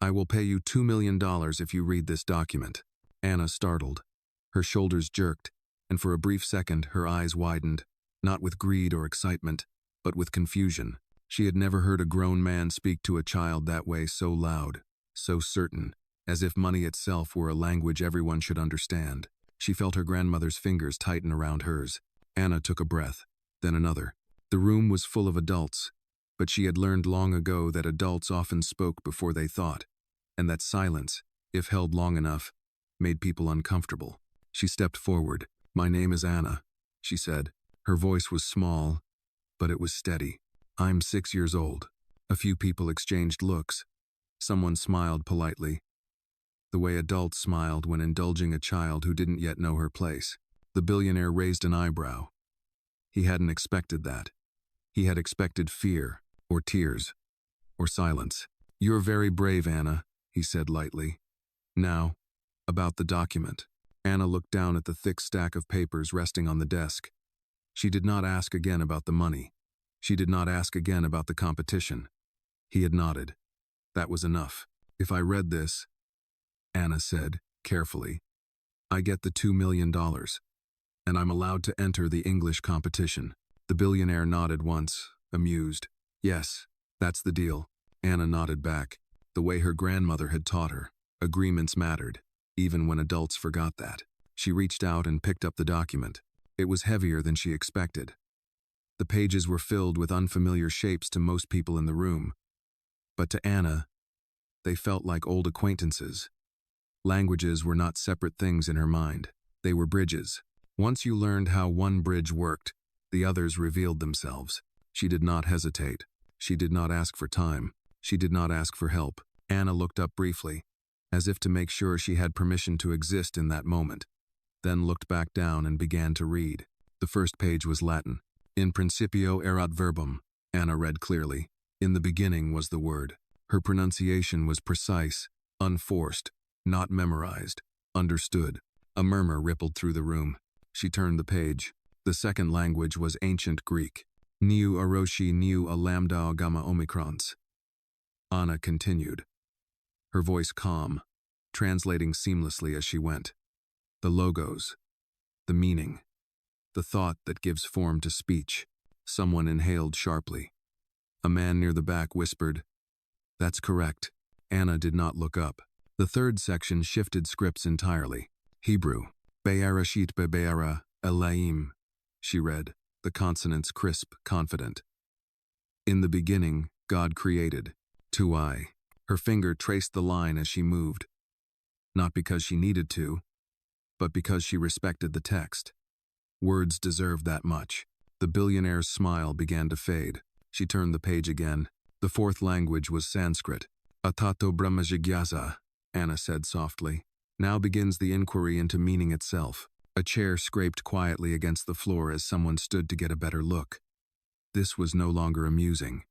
I will pay you $2 million if you read this document. Anna startled. Her shoulders jerked, and for a brief second her eyes widened, not with greed or excitement, but with confusion. She had never heard a grown man speak to a child that way, so loud, so certain, as if money itself were a language everyone should understand. She felt her grandmother's fingers tighten around hers. Anna took a breath, then another. The room was full of adults, but she had learned long ago that adults often spoke before they thought, and that silence, if held long enough, made people uncomfortable. She stepped forward. "My name is Anna," she said. Her voice was small, but it was steady. "I'm 6 years old." A few people exchanged looks. Someone smiled politely, the way adults smiled when indulging a child who didn't yet know her place. The billionaire raised an eyebrow. He hadn't expected that. He had expected fear, or tears, or silence. "You're very brave, Anna," he said lightly. "Now, about the document." Anna looked down at the thick stack of papers resting on the desk. She did not ask again about the money. She did not ask again about the competition. He had nodded. That was enough. "If I read this," Anna said, carefully, "I get the $2 million, and I'm allowed to enter the English competition." The billionaire nodded once, amused. "Yes, that's the deal." Anna nodded back, the way her grandmother had taught her. Agreements mattered, even when adults forgot that. She reached out and picked up the document. It was heavier than she expected. The pages were filled with unfamiliar shapes to most people in the room, but to Anna, they felt like old acquaintances. Languages were not separate things in her mind. They were bridges. Once you learned how one bridge worked, the others revealed themselves. She did not hesitate. She did not ask for time. She did not ask for help. Anna looked up briefly, as if to make sure she had permission to exist in that moment, then looked back down and began to read. The first page was Latin. "In principio erat verbum," Anna read clearly. In the beginning was the word. Her pronunciation was precise, unforced, not memorized, understood. A murmur rippled through the room. She turned the page. The second language was ancient Greek. "Niu aroshi niu a lambda gamma omicrons." Anna continued, her voice calm, translating seamlessly as she went. The logos, the meaning, the thought that gives form to speech. Someone inhaled sharply. A man near the back whispered, "That's correct." Anna did not look up. The third section shifted scripts entirely. Hebrew. "Be'arashit be'ara elaim," she read, the consonants crisp, confident. "In the beginning, God created. Tuai." Her finger traced the line as she moved. Not because she needed to, but because she respected the text. Words deserved that much. The billionaire's smile began to fade. She turned the page again. The fourth language was Sanskrit. "Atato brahma jigyasa," Anna said softly. "Now begins the inquiry into meaning itself." A chair scraped quietly against the floor as someone stood to get a better look. This was no longer amusing.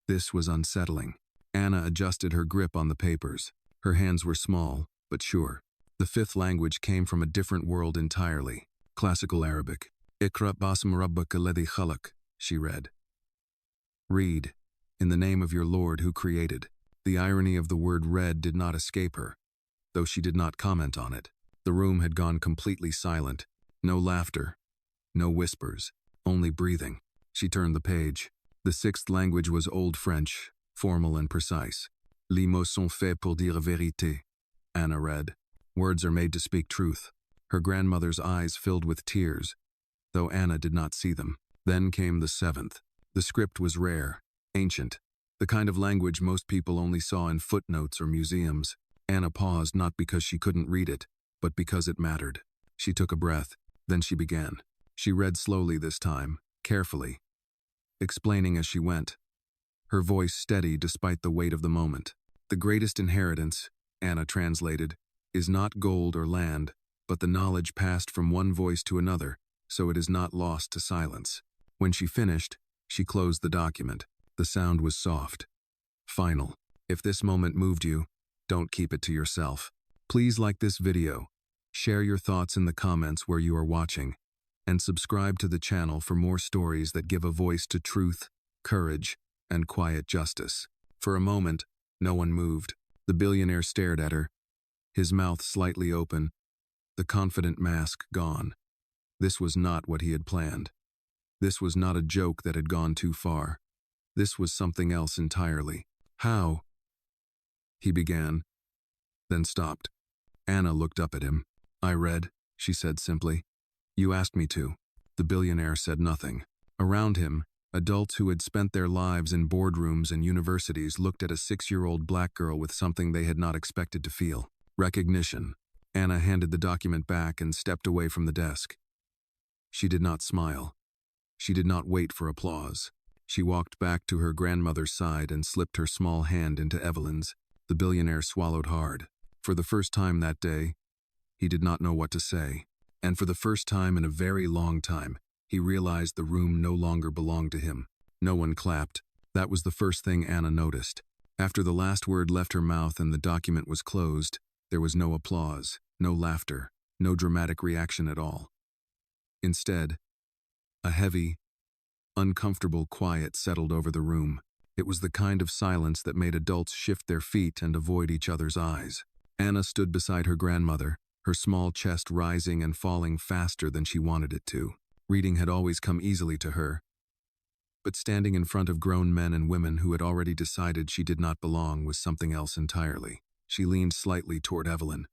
This was unsettling. Anna adjusted her grip on the papers. Her hands were small, but sure. The fifth language came from a different world entirely. Classical Arabic. "Ikra basm rabbaka alladhi khalaq," she read. "Read, in the name of your Lord who created." The irony of the word read did not escape her, though she did not comment on it. The room had gone completely silent. No laughter, no whispers, only breathing. She turned the page. The sixth language was Old French, formal and precise. "Les mots sont faits pour dire vérité," Anna read. "Words are made to speak truth." Her grandmother's eyes filled with tears, though Anna did not see them. Then came the seventh. The script was rare, ancient, the kind of language most people only saw in footnotes or museums. Anna paused not because she couldn't read it, but because it mattered. She took a breath, then she began. She read slowly this time, carefully, explaining as she went, her voice steady despite the weight of the moment. "The greatest inheritance," Anna translated, "is not gold or land, but the knowledge passed from one voice to another, so it is not lost to silence." When she finished, she closed the document. The sound was soft, final. If this moment moved you, don't keep it to yourself. Please like this video, share your thoughts in the comments where you are watching, and subscribe to the channel for more stories that give a voice to truth, courage, and quiet justice. For a moment, No one moved. The billionaire stared at her, his mouth slightly open, the confident mask gone. This was not what he had planned. This was not a joke that had gone too far. This was something else entirely. How? He began, then stopped. Anna looked up at him. I read, she said simply. You asked me to. The billionaire said nothing. Around him, adults who had spent their lives in boardrooms and universities looked at a 6-year-old black girl with something they had not expected to feel. Recognition. Anna handed the document back and stepped away from the desk. She did not smile. She did not wait for applause. She walked back to her grandmother's side and slipped her small hand into Evelyn's. The billionaire swallowed hard. For the first time that day, he did not know what to say. And for the first time in a very long time, he realized the room no longer belonged to him. No one clapped. That was the first thing Anna noticed. After the last word left her mouth and the document was closed, there was no applause, no laughter, no dramatic reaction at all. Instead, a heavy, uncomfortable quiet settled over the room. It was the kind of silence that made adults shift their feet and avoid each other's eyes. Anna stood beside her grandmother, her small chest rising and falling faster than she wanted it to. Reading had always come easily to her, but standing in front of grown men and women who had already decided she did not belong was something else entirely. She leaned slightly toward Evelyn,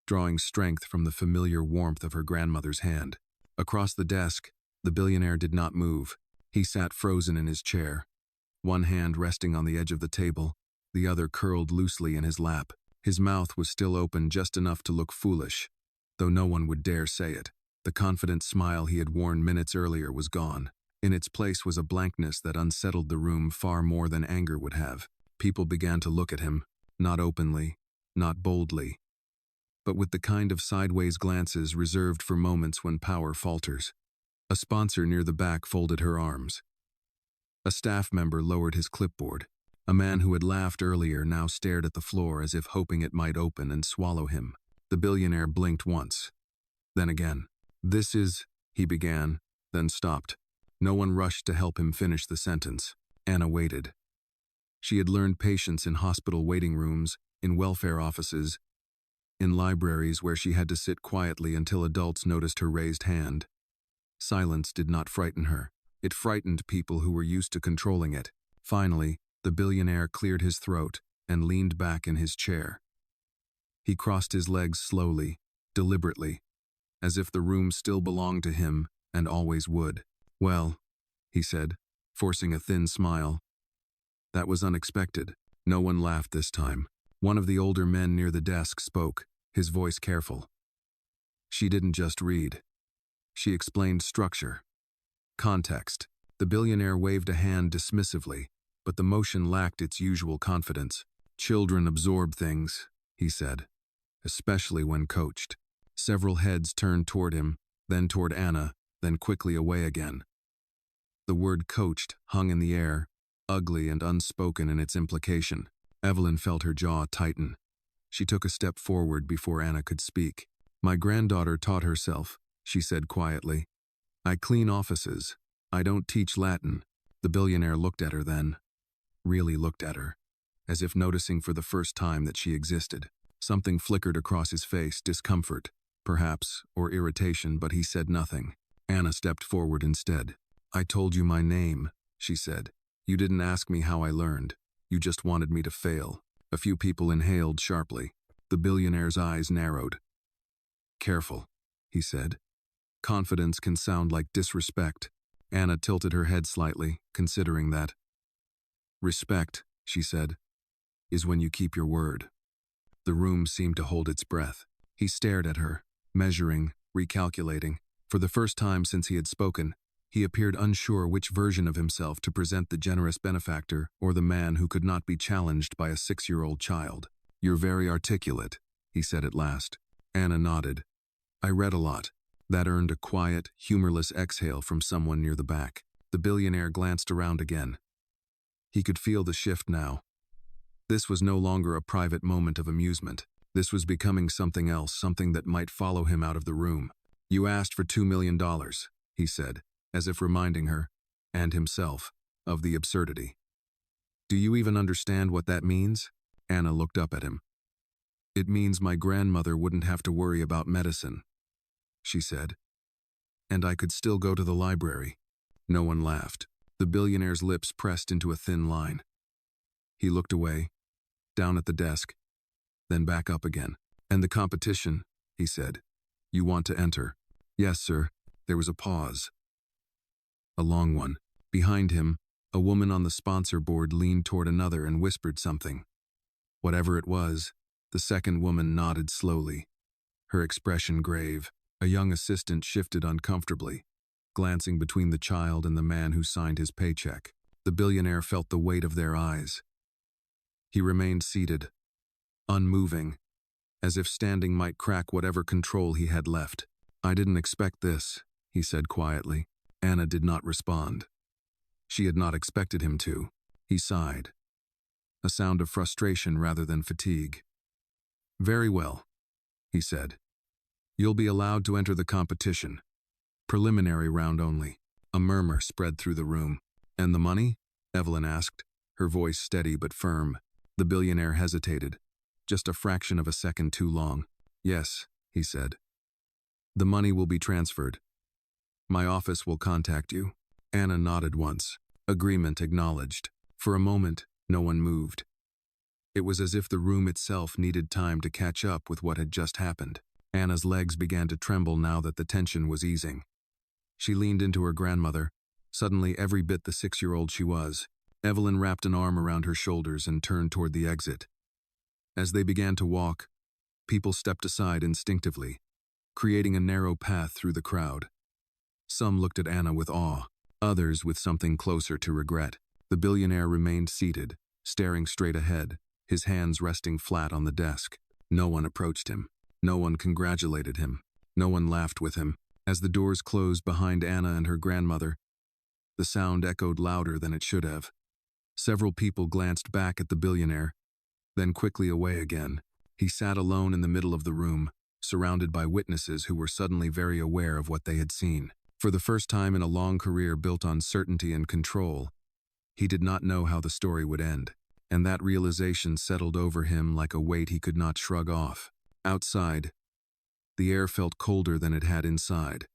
drawing strength from the familiar warmth of her grandmother's hand. Across the desk, the billionaire did not move. He sat frozen in his chair, one hand resting on the edge of the table, the other curled loosely in his lap. His mouth was still open just enough to look foolish, though no one would dare say it. The confident smile he had worn minutes earlier was gone. In its place was a blankness that unsettled the room far more than anger would have. People began to look at him, not openly, not boldly, but with the kind of sideways glances reserved for moments when power falters. A sponsor near the back folded her arms. A staff member lowered his clipboard. A man who had laughed earlier now stared at the floor as if hoping it might open and swallow him. The billionaire blinked once, then again. This is, he began, then stopped. No one rushed to help him finish the sentence. Anna waited. She had learned patience in hospital waiting rooms, in welfare offices, in libraries where she had to sit quietly until adults noticed her raised hand. Silence did not frighten her. It frightened people who were used to controlling it. Finally, the billionaire cleared his throat and leaned back in his chair. He crossed his legs slowly, deliberately, as if the room still belonged to him and always would. Well, he said, forcing a thin smile. That was unexpected. No one laughed this time. One of the older men near the desk spoke, his voice careful. She didn't just read. She explained structure, context. The billionaire waved a hand dismissively, but the motion lacked its usual confidence. Children absorb things, he said, especially when coached. Several heads turned toward him, then toward Anna, then quickly away again. The word coached hung in the air, ugly and unspoken in its implication. Evelyn felt her jaw tighten. She took a step forward before Anna could speak. My granddaughter taught herself, she said quietly. I clean offices. I don't teach Latin. The billionaire looked at her then, really looked at her, as if noticing for the first time that she existed. Something flickered across his face, discomfort, perhaps, or irritation, but he said nothing. Anna stepped forward instead. I told you my name, she said. You didn't ask me how I learned. You just wanted me to fail. A few people inhaled sharply. The billionaire's eyes narrowed. Careful, he said. Confidence can sound like disrespect. Anna tilted her head slightly, considering that. Respect, she said, is when you keep your word. The room seemed to hold its breath. He stared at her, measuring, recalculating. For the first time since he had spoken, he appeared unsure which version of himself to present, the generous benefactor or the man who could not be challenged by a 6-year-old child. You're very articulate, he said at last. Anna nodded. I read a lot. That earned a quiet, humorless exhale from someone near the back. The billionaire glanced around again. He could feel the shift now. This was no longer a private moment of amusement. This was becoming something else, something that might follow him out of the room. You asked for $2 million, he said, as if reminding her, and himself, of the absurdity. Do you even understand what that means? Anna looked up at him. "It means my grandmother wouldn't have to worry about medicine," she said. "And I could still go to the library." No one laughed. The billionaire's lips pressed into a thin line. He looked away, down at the desk, then back up again. "And the competition," he said. "You want to enter?" "Yes, sir." There was a pause. A long one. Behind him, a woman on the sponsor board leaned toward another and whispered something. Whatever it was, the second woman nodded slowly, her expression grave. A young assistant shifted uncomfortably, glancing between the child and the man who signed his paycheck. The billionaire felt the weight of their eyes. He remained seated, unmoving, as if standing might crack whatever control he had left. "I didn't expect this," he said quietly. Anna did not respond. She had not expected him to. He sighed, a sound of frustration rather than fatigue. "Very well," he said. "You'll be allowed to enter the competition. Preliminary round only." A murmur spread through the room. "And the money?" Evelyn asked, her voice steady but firm. The billionaire hesitated, just a fraction of a second too long. "Yes," he said. "The money will be transferred. My office will contact you." Anna nodded once, agreement acknowledged. For a moment, no one moved. It was as if the room itself needed time to catch up with what had just happened. Anna's legs began to tremble now that the tension was easing. She leaned into her grandmother, suddenly every bit the 6-year-old she was. Evelyn wrapped an arm around her shoulders and turned toward the exit. As they began to walk, people stepped aside instinctively, creating a narrow path through the crowd. Some looked at Anna with awe, others with something closer to regret. The billionaire remained seated, staring straight ahead, his hands resting flat on the desk. No one approached him. No one congratulated him. No one laughed with him. As the doors closed behind Anna and her grandmother, the sound echoed louder than it should have. Several people glanced back at the billionaire, then quickly away again. He sat alone in the middle of the room, surrounded by witnesses who were suddenly very aware of what they had seen. For the first time in a long career built on certainty and control, he did not know how the story would end, and that realization settled over him like a weight he could not shrug off. Outside, the air felt colder than it had inside,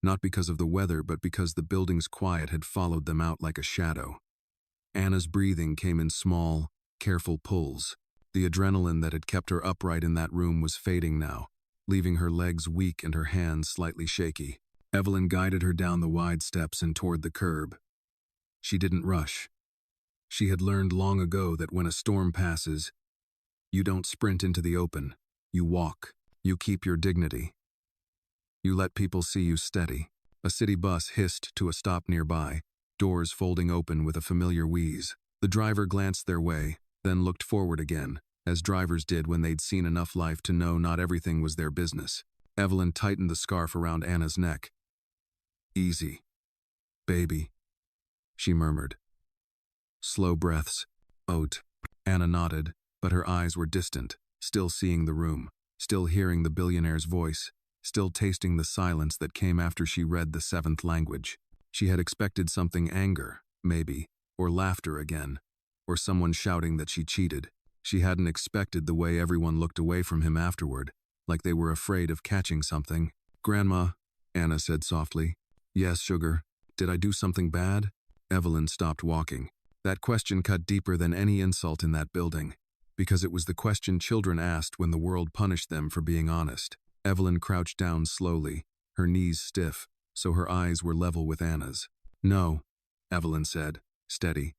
not because of the weather but because the building's quiet had followed them out like a shadow. Anna's breathing came in small, careful pulls. The adrenaline that had kept her upright in that room was fading now, leaving her legs weak and her hands slightly shaky. Evelyn guided her down the wide steps and toward the curb. She didn't rush. She had learned long ago that when a storm passes, you don't sprint into the open. You walk. You keep your dignity. You let people see you steady. A city bus hissed to a stop nearby, doors folding open with a familiar wheeze. The driver glanced their way, then looked forward again, as drivers did when they'd seen enough life to know not everything was their business. Evelyn tightened the scarf around Anna's neck. "Easy, baby," she murmured. Slow breaths. "Oat." Anna nodded, but her eyes were distant, still seeing the room, still hearing the billionaire's voice, still tasting the silence that came after she read the 7th language. She had expected something: anger, maybe, or laughter again, or someone shouting that she cheated. She hadn't expected the way everyone looked away from him afterward, like they were afraid of catching something. "Grandma," Anna said softly. "Yes, sugar. Did I do something bad?" Evelyn stopped walking. That question cut deeper than any insult in that building, because it was the question children asked when the world punished them for being honest. Evelyn crouched down slowly, her knees stiff, so her eyes were level with Anna's. "No," Evelyn said, steady.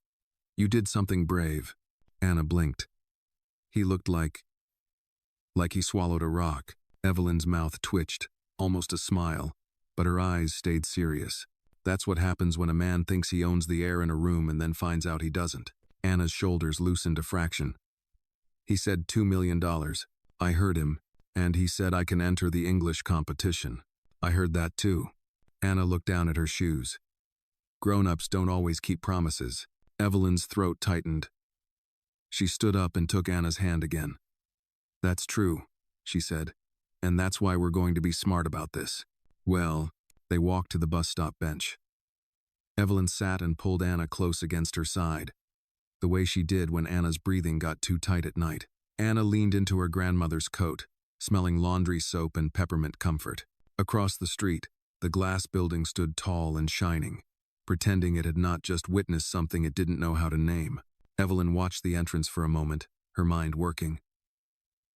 "You did something brave." Anna blinked. He looked like he swallowed a rock. Evelyn's mouth twitched, almost a smile, but her eyes stayed serious. That's what happens when a man thinks he owns the air in a room and then finds out he doesn't. Anna's shoulders loosened a fraction. "He said $2 million. I heard him, and he said I can enter the English competition." "I heard that too." Anna looked down at her shoes. "Grown-ups don't always keep promises." Evelyn's throat tightened. She stood up and took Anna's hand again. "That's true," she said, "and that's why we're going to be smart about this." Well, they walked to the bus stop bench. Evelyn sat and pulled Anna close against her side. the way she did when Anna's breathing got too tight at night. Anna leaned into her grandmother's coat, smelling laundry soap and peppermint comfort. Across the street, the glass building stood tall and shining, pretending it had not just witnessed something it didn't know how to name. Evelyn watched the entrance for a moment, her mind working.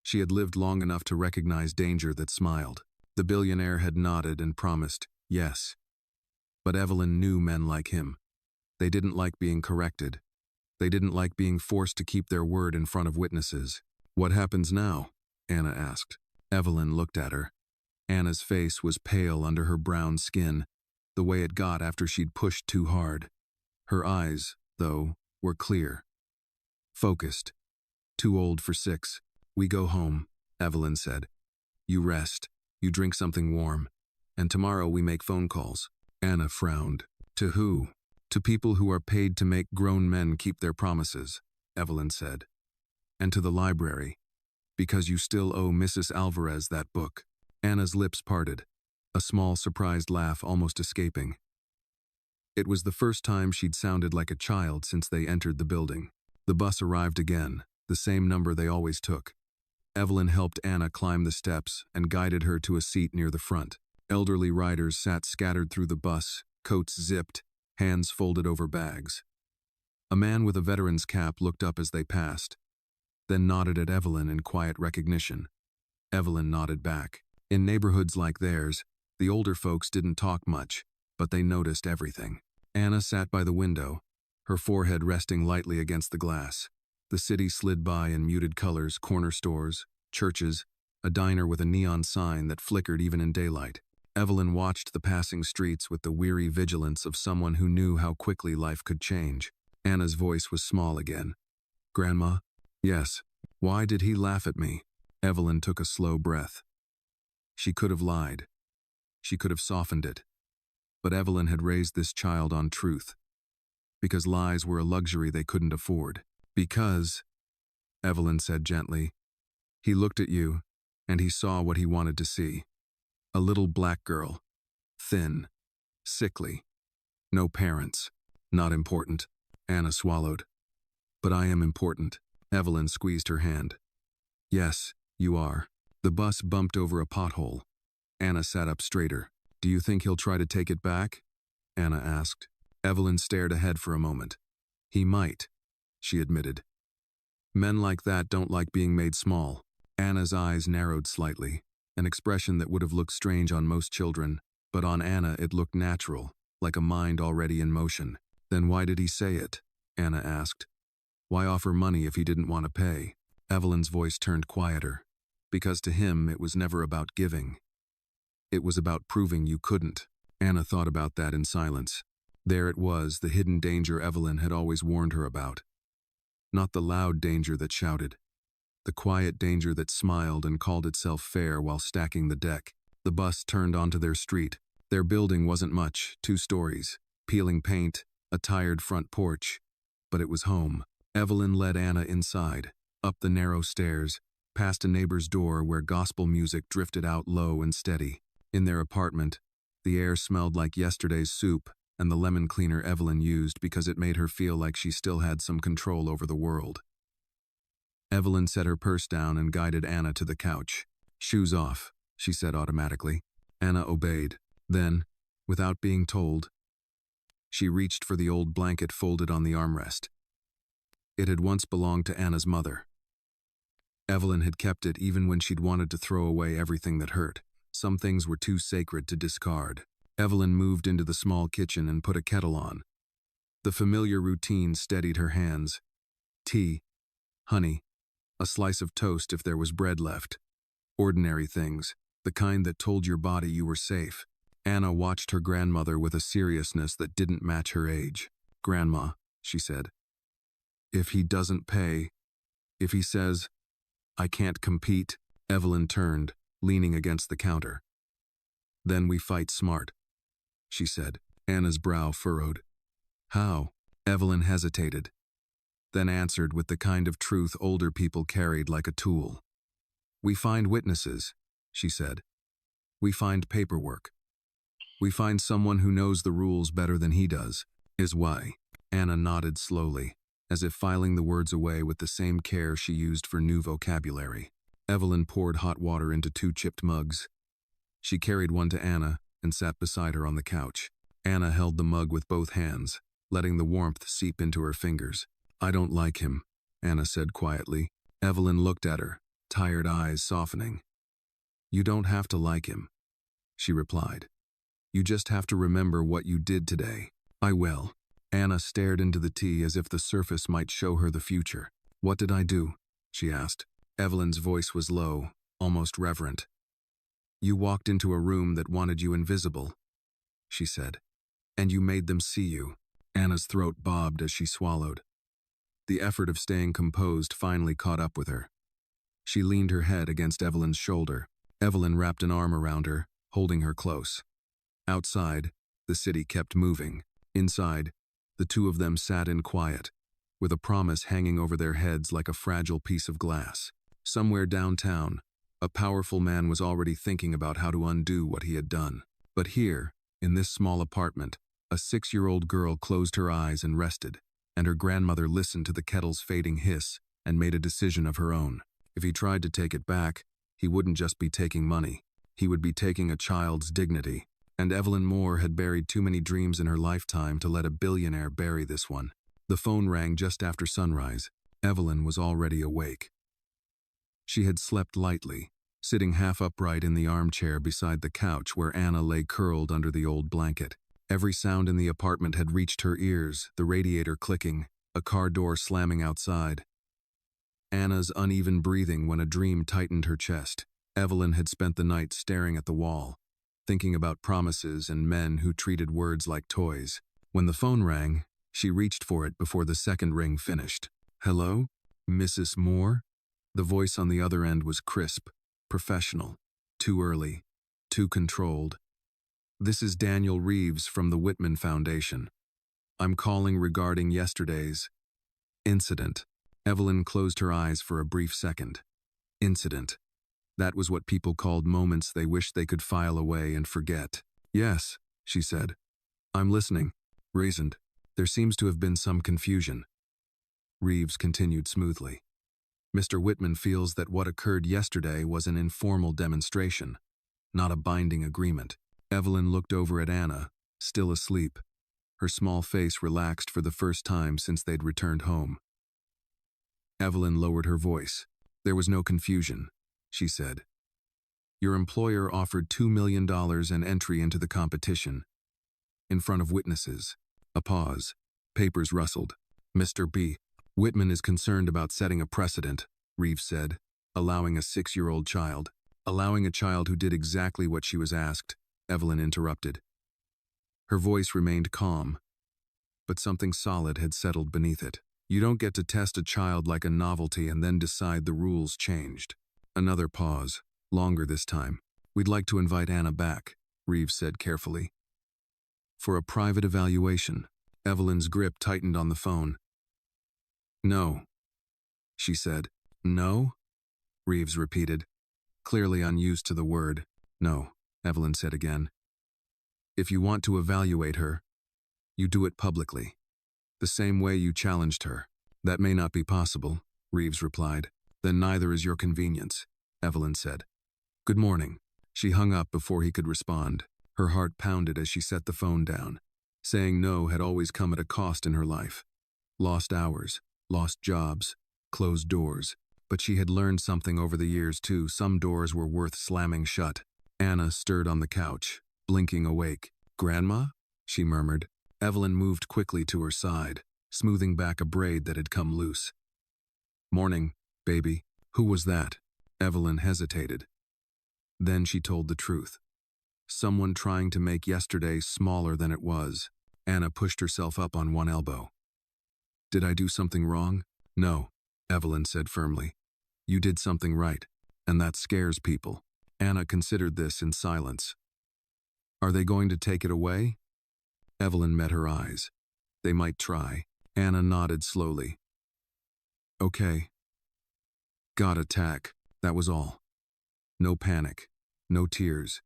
She had lived long enough to recognize danger that smiled. The billionaire had nodded and promised, yes. But Evelyn knew men like him. They didn't like being corrected. They didn't like being forced to keep their word in front of witnesses. What happens now? Anna asked. Evelyn looked at her. Anna's face was pale under her brown skin, the way it got after she'd pushed too hard. Her eyes, though, were clear. Focused. Too old for 6. We go home, Evelyn said. You rest, you drink something warm, and tomorrow we make phone calls. Anna frowned. To who? To people who are paid to make grown men keep their promises, Evelyn said. And to the library, because you still owe Mrs. Alvarez that book. Anna's lips parted, a small surprised laugh almost escaping. It was the first time she'd sounded like a child since they entered the building. The bus arrived again, the same number they always took. Evelyn helped Anna climb the steps and guided her to a seat near the front. Elderly riders sat scattered through the bus, coats zipped, hands folded over bags. A man with a veteran's cap looked up as they passed, then nodded at Evelyn in quiet recognition. Evelyn nodded back. In neighborhoods like theirs, the older folks didn't talk much, but they noticed everything. Anna sat by the window, her forehead resting lightly against the glass. The city slid by in muted colors, corner stores, churches, a diner with a neon sign that flickered even in daylight. Evelyn watched the passing streets with the weary vigilance of someone who knew how quickly life could change. Anna's voice was small again. Grandma? Yes. Why did he laugh at me? Evelyn took a slow breath. She could have lied. She could have softened it. But Evelyn had raised this child on truth. Because lies were a luxury they couldn't afford. Because, Evelyn said gently, he looked at you, and he saw what he wanted to see. A little black girl. Thin. Sickly. No parents. Not important. Anna swallowed. But I am important. Evelyn squeezed her hand. Yes, you are. The bus bumped over a pothole. Anna sat up straighter. Do you think he'll try to take it back? Anna asked. Evelyn stared ahead for a moment. He might, she admitted. Men like that don't like being made small. Anna's eyes narrowed slightly, an expression that would have looked strange on most children, but on Anna it looked natural, like a mind already in motion. Then why did he say it? Anna asked. Why offer money if he didn't want to pay? Evelyn's voice turned quieter. Because to him it was never about giving. It was about proving you couldn't. Anna thought about that in silence. There it was, the hidden danger Evelyn had always warned her about. Not the loud danger that shouted. The quiet danger that smiled and called itself fair while stacking the deck. The bus turned onto their street. Their building wasn't much, 2 stories, peeling paint, a tired front porch. But it was home. Evelyn led Anna inside, up the narrow stairs, past a neighbor's door where gospel music drifted out low and steady. In their apartment, the air smelled like yesterday's soup and the lemon cleaner Evelyn used because it made her feel like she still had some control over the world. Evelyn set her purse down and guided Anna to the couch. Shoes off, she said automatically. Anna obeyed. Then, without being told, she reached for the old blanket folded on the armrest. It had once belonged to Anna's mother. Evelyn had kept it even when she'd wanted to throw away everything that hurt. Some things were too sacred to discard. Evelyn moved into the small kitchen and put a kettle on. The familiar routine steadied her hands. Tea, honey, a slice of toast if there was bread left. Ordinary things, the kind that told your body you were safe. Anna watched her grandmother with a seriousness that didn't match her age. Grandma, she said, if he doesn't pay, if he says, I can't compete, Evelyn turned, leaning against the counter. Then we fight smart, she said. Anna's brow furrowed. How? Evelyn hesitated, then answered with the kind of truth older people carried like a tool. We find witnesses, she said. We find paperwork. We find someone who knows the rules better than he does. Is why. Anna nodded slowly. as if filing the words away with the same care she used for new vocabulary. Evelyn poured hot water into 2 chipped mugs. She carried one to Anna and sat beside her on the couch. Anna held the mug with both hands, letting the warmth seep into her fingers. "I don't like him," Anna said quietly. Evelyn looked at her, tired eyes softening. "You don't have to like him," she replied. "You just have to remember what you did today." "I will." Anna stared into the tea as if the surface might show her the future. "What did I do?" she asked. Evelyn's voice was low, almost reverent. "You walked into a room that wanted you invisible," she said. "And you made them see you." Anna's throat bobbed as she swallowed. The effort of staying composed finally caught up with her. She leaned her head against Evelyn's shoulder. Evelyn wrapped an arm around her, holding her close. Outside, the city kept moving. Inside, the two of them sat in quiet, with a promise hanging over their heads like a fragile piece of glass. Somewhere downtown, a powerful man was already thinking about how to undo what he had done. But here, in this small apartment, a 6-year-old girl closed her eyes and rested, and her grandmother listened to the kettle's fading hiss and made a decision of her own. If he tried to take it back, he wouldn't just be taking money. He would be taking a child's dignity. And Evelyn Moore had buried too many dreams in her lifetime to let a billionaire bury this one. The phone rang just after sunrise. Evelyn was already awake. She had slept lightly, sitting half upright in the armchair beside the couch where Anna lay curled under the old blanket. Every sound in the apartment had reached her ears, the radiator clicking, a car door slamming outside. Anna's uneven breathing when a dream tightened her chest. Evelyn had spent the night staring at the wall, thinking about promises and men who treated words like toys. When the phone rang, she reached for it before the second ring finished. "Hello, Mrs. Moore?" The voice on the other end was crisp, professional, too early, too controlled. "This is Daniel Reeves from the Whitman Foundation. I'm calling regarding yesterday's incident." Evelyn closed her eyes for a brief second. Incident. That was what people called moments they wished they could file away and forget. "Yes," she said. "I'm listening." Reasoned. "There seems to have been some confusion." Reeves continued smoothly. "Mr. Whitman feels that what occurred yesterday was an informal demonstration, not a binding agreement." Evelyn looked over at Anna, still asleep. Her small face relaxed for the first time since they'd returned home. Evelyn lowered her voice. "There was no confusion," she said. "Your employer offered $2 million and entry into the competition. In front of witnesses." A pause. Papers rustled. "Mr. B. Whitman is concerned about setting a precedent," Reeves said, "allowing a 6-year-old child." "Allowing a child who did exactly what she was asked," Evelyn interrupted. Her voice remained calm, but something solid had settled beneath it. "You don't get to test a child like a novelty and then decide the rules changed." Another pause, longer this time. "We'd like to invite Anna back," Reeves said carefully. "For a private evaluation." Evelyn's grip tightened on the phone. "No," she said. "No?" Reeves repeated, clearly unused to the word. "No," Evelyn said again. "If you want to evaluate her, you do it publicly, the same way you challenged her." "That may not be possible," Reeves replied. "Then neither is your convenience," Evelyn said. "Good morning." She hung up before he could respond. Her heart pounded as she set the phone down. Saying no had always come at a cost in her life. Lost hours, lost jobs, closed doors. But she had learned something over the years too. Some doors were worth slamming shut. Anna stirred on the couch, blinking awake. "Grandma?" she murmured. Evelyn moved quickly to her side, smoothing back a braid that had come loose. "Morning, baby." "Who was that?" Evelyn hesitated. Then she told the truth. Someone trying to make yesterday smaller than it was. Anna pushed herself up on one elbow. "Did I do something wrong?" "No," Evelyn said firmly. "You did something right, and that scares people." Anna considered this in silence. "Are they going to take it away?" Evelyn met her eyes. "They might try." Anna nodded slowly. "Okay." "God attack, that was all. No panic, no tears.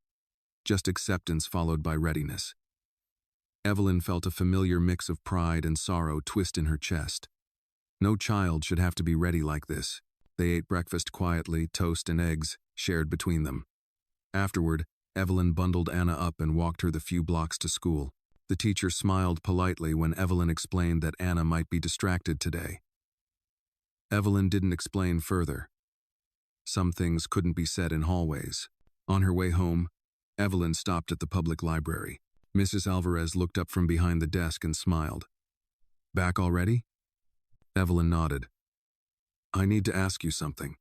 Just acceptance followed by readiness." Evelyn felt a familiar mix of pride and sorrow twist in her chest. No child should have to be ready like this. They ate breakfast quietly, toast and eggs, shared between them. Afterward, Evelyn bundled Anna up and walked her the few blocks to school. The teacher smiled politely when Evelyn explained that Anna might be distracted today. Evelyn didn't explain further. Some things couldn't be said in hallways. On her way home, Evelyn stopped at the public library. Mrs. Alvarez looked up from behind the desk and smiled. "Back already?" Evelyn nodded. "I need to ask you something."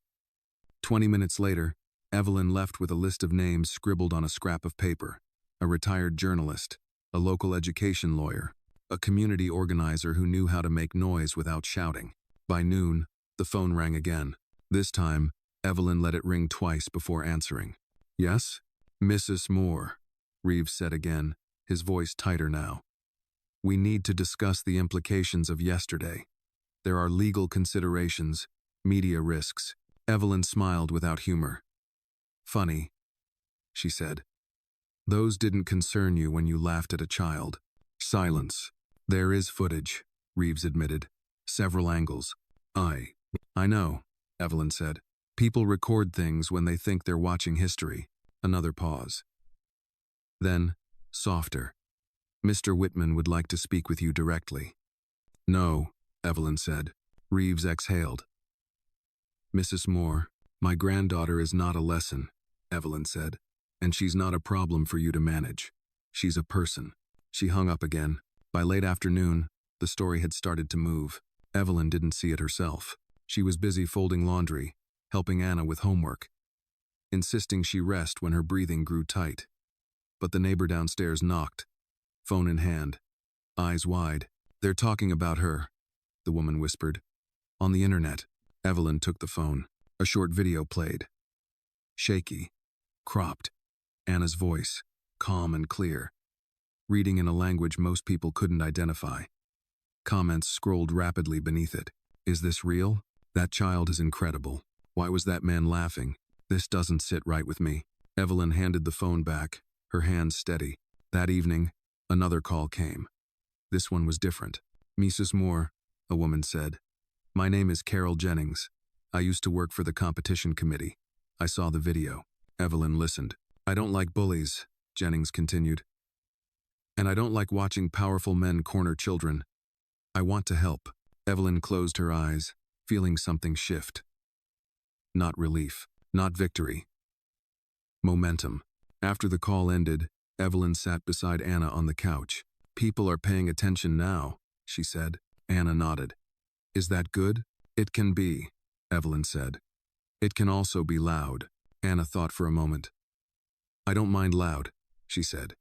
20 minutes later, Evelyn left with a list of names scribbled on a scrap of paper. A retired journalist, a local education lawyer, a community organizer who knew how to make noise without shouting. By noon, the phone rang again. This time, Evelyn let it ring twice before answering. "Yes?" "Mrs. Moore," Reeves said again, his voice tighter now. "We need to discuss the implications of yesterday. There are legal considerations, media risks." Evelyn smiled without humor. "Funny," she said. "Those didn't concern you when you laughed at a child." Silence. "There is footage," Reeves admitted. "Several angles." I know," Evelyn said. "People record things when they think they're watching history." Another pause. Then, softer. "Mr. Whitman would like to speak with you directly." "No," Evelyn said. Reeves exhaled. "Mrs. Moore, my granddaughter is not a lesson," Evelyn said, "and she's not a problem for you to manage. She's a person." She hung up again. By late afternoon, the story had started to move. Evelyn didn't see it herself. She was busy folding laundry, helping Anna with homework, insisting she rest when her breathing grew tight. But the neighbor downstairs knocked, phone in hand, eyes wide. "They're talking about her," the woman whispered. "On the internet." Evelyn took the phone. A short video played. Shaky, cropped. Anna's voice, calm and clear, reading in a language most people couldn't identify. Comments scrolled rapidly beneath it. "Is this real? That child is incredible. Why was that man laughing? This doesn't sit right with me." Evelyn handed the phone back, her hands steady. That evening, another call came. This one was different. "Mrs. Moore," a woman said. "My name is Carol Jennings. I used to work for the competition committee. I saw the video." Evelyn listened. "I don't like bullies," Jennings continued. "And I don't like watching powerful men corner children. I want to help." Evelyn closed her eyes, feeling something shift. Not relief, not victory. Momentum. After the call ended, Evelyn sat beside Anna on the couch. "People are paying attention now," she said. Anna nodded. "Is that good?" "It can be," Evelyn said. "It can also be loud." Anna thought for a moment. "I don't mind loud," she said.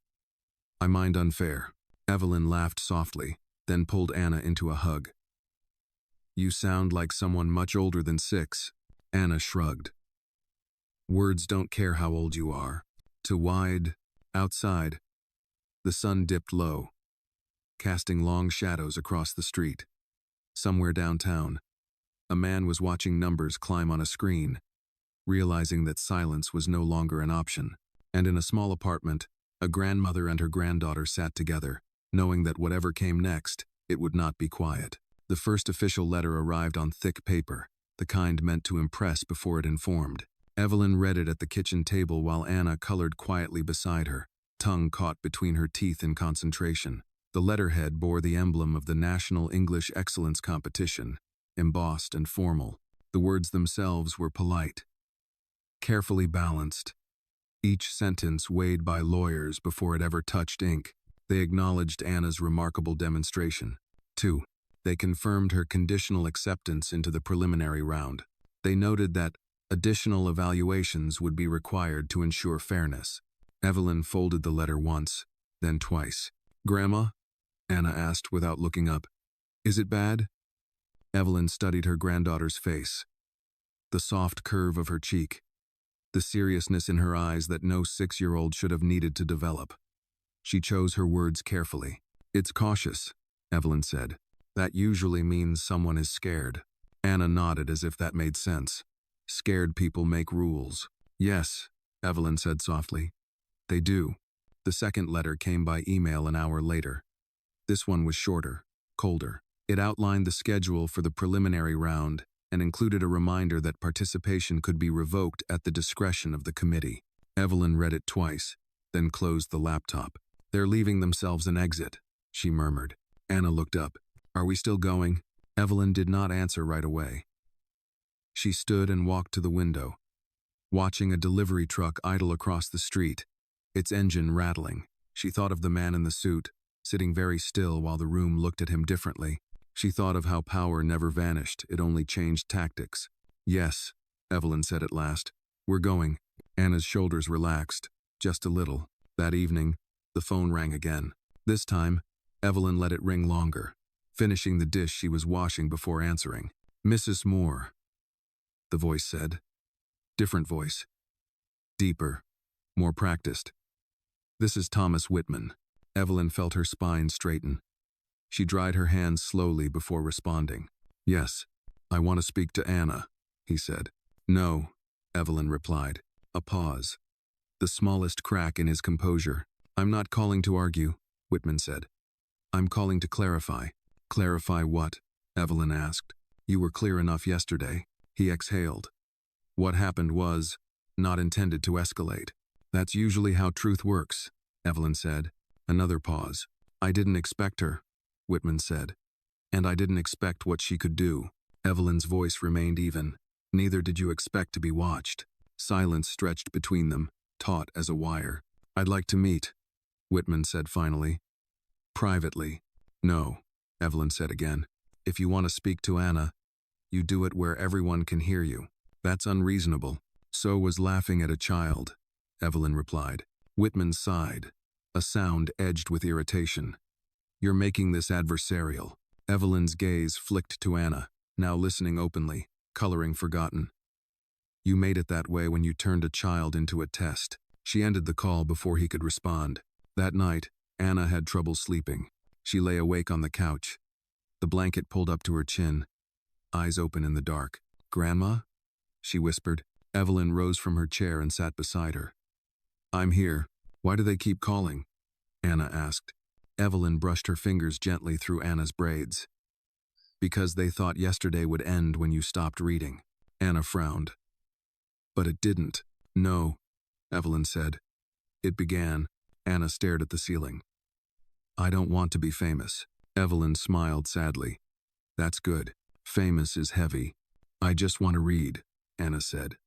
"I mind unfair." Evelyn laughed softly, then pulled Anna into a hug. "You sound like someone much older than 6. Anna shrugged. "Words don't care how old you are." To wide, outside, the sun dipped low, casting long shadows across the street. Somewhere downtown, a man was watching numbers climb on a screen, realizing that silence was no longer an option. And in a small apartment, a grandmother and her granddaughter sat together, knowing that whatever came next, it would not be quiet. The first official letter arrived on thick paper, the kind meant to impress before it informed. Evelyn read it at the kitchen table while Anna colored quietly beside her, tongue caught between her teeth in concentration. The letterhead bore the emblem of the National English Excellence Competition, embossed and formal. The words themselves were polite, carefully balanced, each sentence weighed by lawyers before it ever touched ink. They acknowledged Anna's remarkable demonstration. 2. They confirmed her conditional acceptance into the preliminary round. They noted that additional evaluations would be required to ensure fairness. Evelyn folded the letter once, then twice. "Grandma?" Anna asked without looking up. "Is it bad?" Evelyn studied her granddaughter's face. The soft curve of her cheek, the seriousness in her eyes that no 6-year-old should have needed to develop. She chose her words carefully. "It's cautious," Evelyn said. "That usually means someone is scared." Anna nodded as if that made sense. "Scared people make rules." "Yes," Evelyn said softly. "They do." The second letter came by email an hour later. This one was shorter, colder. It outlined the schedule for the preliminary round and included a reminder that participation could be revoked at the discretion of the committee. Evelyn read it twice, then closed the laptop. "They're leaving themselves an exit," she murmured. Anna looked up. "Are we still going?" Evelyn did not answer right away. She stood and walked to the window, watching a delivery truck idle across the street, its engine rattling. She thought of the man in the suit, sitting very still while the room looked at him differently. She thought of how power never vanished, it only changed tactics. "Yes," Evelyn said at last. "We're going." Anna's shoulders relaxed, just a little. That evening, the phone rang again. This time, Evelyn let it ring longer, finishing the dish she was washing before answering. "Mrs. Moore," the voice said. Different voice. Deeper. More practiced. "This is Thomas Whitman." Evelyn felt her spine straighten. She dried her hands slowly before responding. "Yes, I want to speak to Anna," he said. "No," Evelyn replied. A pause. The smallest crack in his composure. "I'm not calling to argue," Whitman said. "I'm calling to clarify." "Clarify what?" Evelyn asked. "You were clear enough yesterday." He exhaled. "What happened was not intended to escalate." "That's usually how truth works," Evelyn said. Another pause. "I didn't expect her," Whitman said. "And I didn't expect what she could do." Evelyn's voice remained even. "Neither did you expect to be watched." Silence stretched between them, taut as a wire. "I'd like to meet," Whitman said finally. "Privately." "No," Evelyn said again. "If you want to speak to Anna, you do it where everyone can hear you." "That's unreasonable." "So was laughing at a child," Evelyn replied. Whitman sighed, a sound edged with irritation. "You're making this adversarial." Evelyn's gaze flicked to Anna, now listening openly, coloring forgotten. "You made it that way when you turned a child into a test." She ended the call before he could respond. That night, Anna had trouble sleeping. She lay awake on the couch, the blanket pulled up to her chin, eyes open in the dark. "Grandma?" she whispered. Evelyn rose from her chair and sat beside her. "I'm here. Why do they keep calling?" Anna asked. Evelyn brushed her fingers gently through Anna's braids. "Because they thought yesterday would end when you stopped reading." Anna frowned. "But it didn't." "No," Evelyn said. "It began." Anna stared at the ceiling. "I don't want to be famous." Evelyn smiled sadly. "That's good. Famous is heavy." "I just want to read," Anna said,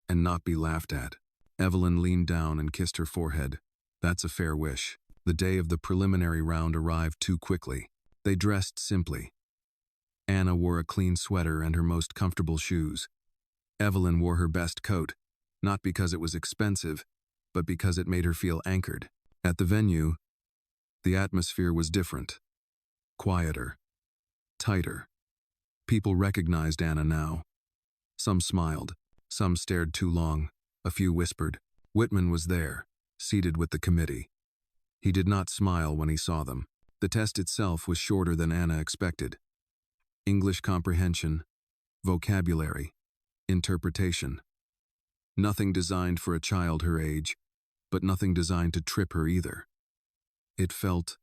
"and not be laughed at." Evelyn leaned down and kissed her forehead. "That's a fair wish." The day of the preliminary round arrived too quickly. They dressed simply. Anna wore a clean sweater and her most comfortable shoes. Evelyn wore her best coat, not because it was expensive, but because it made her feel anchored. At the venue, the atmosphere was different. Quieter. Tighter. People recognized Anna now. Some smiled. Some stared too long. A few whispered. Whitman was there, seated with the committee. He did not smile when he saw them. The test itself was shorter than Anna expected. English comprehension, vocabulary, interpretation. Nothing designed for a child her age, but nothing designed to trip her either. It felt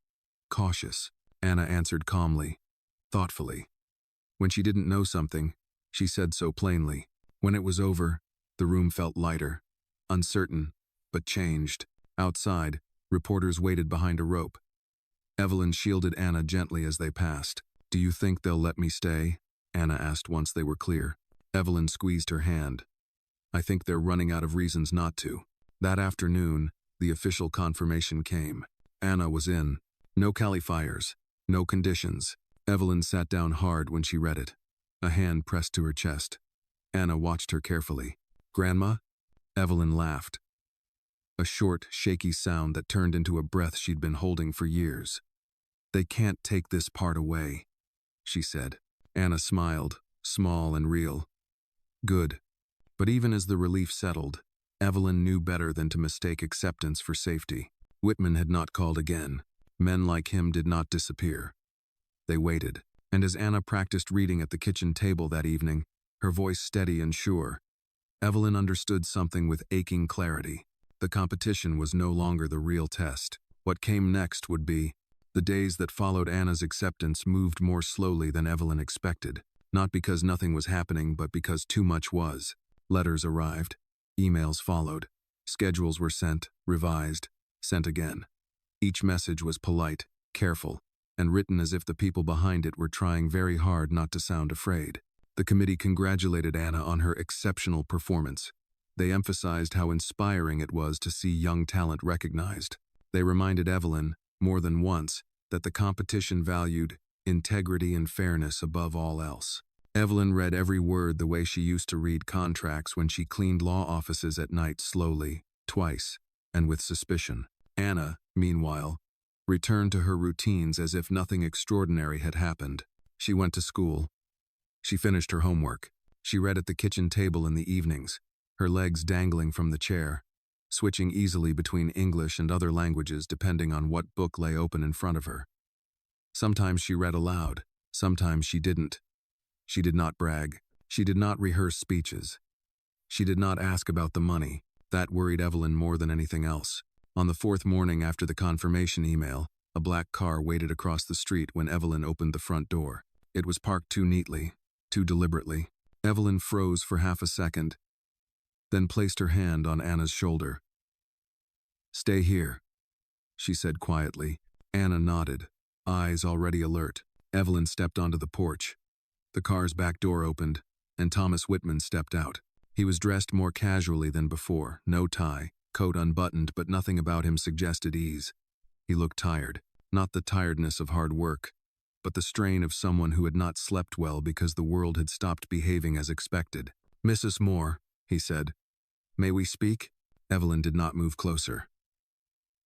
cautious. Anna answered calmly, thoughtfully. When she didn't know something, she said so plainly. When it was over, the room felt lighter, uncertain, but changed. Outside, reporters waited behind a rope. Evelyn shielded Anna gently as they passed. "Do you think they'll let me stay?" Anna asked once they were clear. Evelyn squeezed her hand. "I think they're running out of reasons not to." That afternoon, the official confirmation came. Anna was in. No qualifiers, no conditions. Evelyn sat down hard when she read it. A hand pressed to her chest. Anna watched her carefully. "Grandma?" Evelyn laughed. A short, shaky sound that turned into a breath she'd been holding for years. "They can't take this part away," she said. Anna smiled, small and real. "Good." But even as the relief settled, Evelyn knew better than to mistake acceptance for safety. Whitman had not called again. Men like him did not disappear. They waited, and as Anna practiced reading at the kitchen table that evening, her voice steady and sure, Evelyn understood something with aching clarity. The competition was no longer the real test. What came next would be The days that followed Anna's acceptance moved more slowly than Evelyn expected, not because nothing was happening but because too much was. Letters arrived, emails followed, schedules were sent, revised, sent again. Each message was polite, careful, and written as if the people behind it were trying very hard not to sound afraid. The committee congratulated Anna on her exceptional performance. They emphasized how inspiring it was to see young talent recognized. They reminded Evelyn, more than once, that the competition valued integrity and fairness above all else. Evelyn read every word the way she used to read contracts when she cleaned law offices at night slowly, twice, and with suspicion. Anna, meanwhile, returned to her routines as if nothing extraordinary had happened. She went to school. She finished her homework. She read at the kitchen table in the evenings, her legs dangling from the chair, switching easily between English and other languages depending on what book lay open in front of her. Sometimes she read aloud, sometimes she didn't. She did not brag. She did not rehearse speeches. She did not ask about the money. That worried Evelyn more than anything else. On the fourth morning after the confirmation email, a black car waited across the street when Evelyn opened the front door. It was parked too neatly, too deliberately. Evelyn froze for half a second, then placed her hand on Anna's shoulder. "Stay here," she said quietly. Anna nodded, eyes already alert. Evelyn stepped onto the porch. The car's back door opened, and Thomas Whitman stepped out. He was dressed more casually than before, no tie, coat unbuttoned, but nothing about him suggested ease. He looked tired, not the tiredness of hard work, but the strain of someone who had not slept well because the world had stopped behaving as expected. "Mrs. Moore," he said. "May we speak?" Evelyn did not move closer.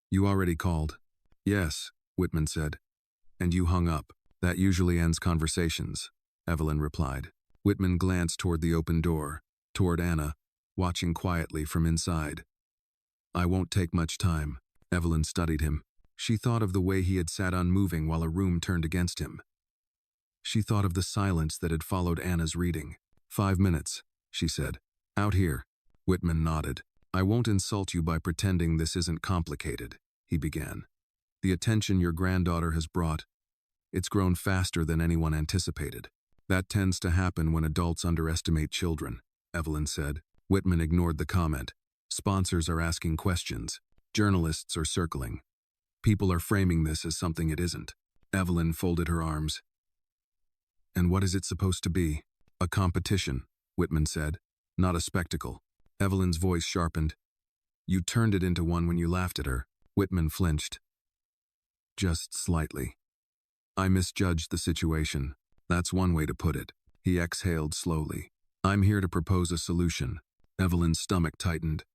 "You already called." "Yes," Whitman said. "And you hung up. That usually ends conversations," Evelyn replied. Whitman glanced toward the open door, toward Anna, watching quietly from inside. "I won't take much time." Evelyn studied him. She thought of the way he had sat unmoving while a room turned against him. She thought of the silence that had followed Anna's reading. "5 minutes," she said. "Out here." Whitman nodded. "I won't insult you by pretending this isn't complicated," he began. "The attention your granddaughter has brought, it's grown faster than anyone anticipated. That tends to happen when adults underestimate children," Evelyn said. Whitman ignored the comment. "Sponsors are asking questions. Journalists are circling. People are framing this as something it isn't." Evelyn folded her arms. "And what is it supposed to be?" "A competition," Whitman said. "Not a spectacle." Evelyn's voice sharpened. "You turned it into one when you laughed at her." Whitman flinched. "Just slightly. I misjudged the situation. That's one way to put it." He exhaled slowly. "I'm here to propose a solution." Evelyn's stomach tightened.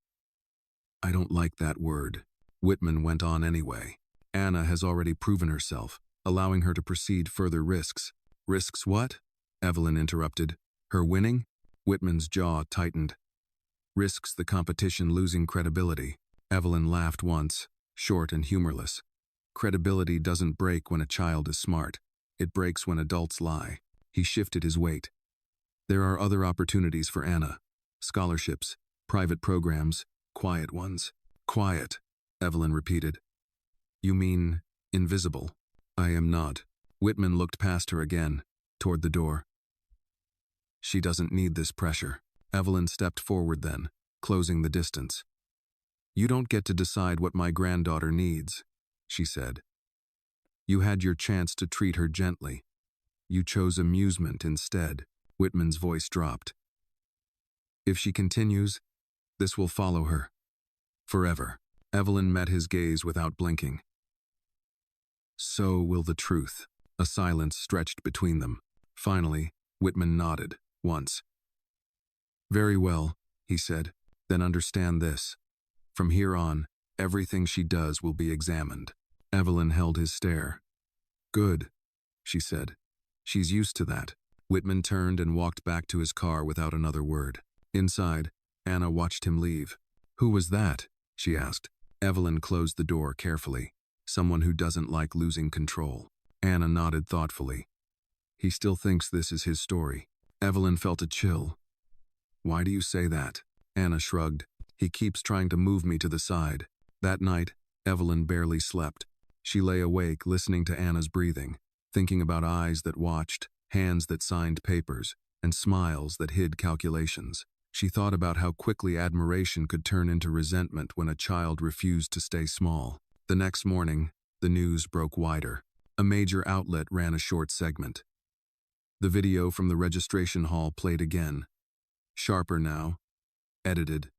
"I don't like that word." Whitman went on anyway. "Anna has already proven herself, allowing her to proceed further risks." "Risks what?" Evelyn interrupted. "Her winning?" Whitman's jaw tightened. "Risks the competition losing credibility." Evelyn laughed once, short and humorless. "Credibility doesn't break when a child is smart. It breaks when adults lie." He shifted his weight. "There are other opportunities for Anna. Scholarships, private programs, quiet ones." "Quiet," Evelyn repeated. "You mean invisible?" "I am not." Whitman looked past her again, toward the door. "She doesn't need this pressure." Evelyn stepped forward then, closing the distance. "You don't get to decide what my granddaughter needs," she said. "You had your chance to treat her gently. You chose amusement instead." Whitman's voice dropped. "If she continues, this will follow her. Forever." Evelyn met his gaze without blinking. "So will the truth." A silence stretched between them. Finally, Whitman nodded, once. "Very well," he said. "Then understand this. From here on, everything she does will be examined." Evelyn held his stare. "Good," she said. "She's used to that." Whitman turned and walked back to his car without another word. Inside, Anna watched him leave. "Who was that?" she asked. Evelyn closed the door carefully. "Someone who doesn't like losing control." Anna nodded thoughtfully. "He still thinks this is his story." Evelyn felt a chill. "Why do you say that?" Anna shrugged. "He keeps trying to move me to the side." That night, Evelyn barely slept. She lay awake, listening to Anna's breathing, thinking about eyes that watched, hands that signed papers, and smiles that hid calculations. She thought about how quickly admiration could turn into resentment when a child refused to stay small. The next morning, the news broke wider. A major outlet ran a short segment. The video from the registration hall played again. Sharper now, edited,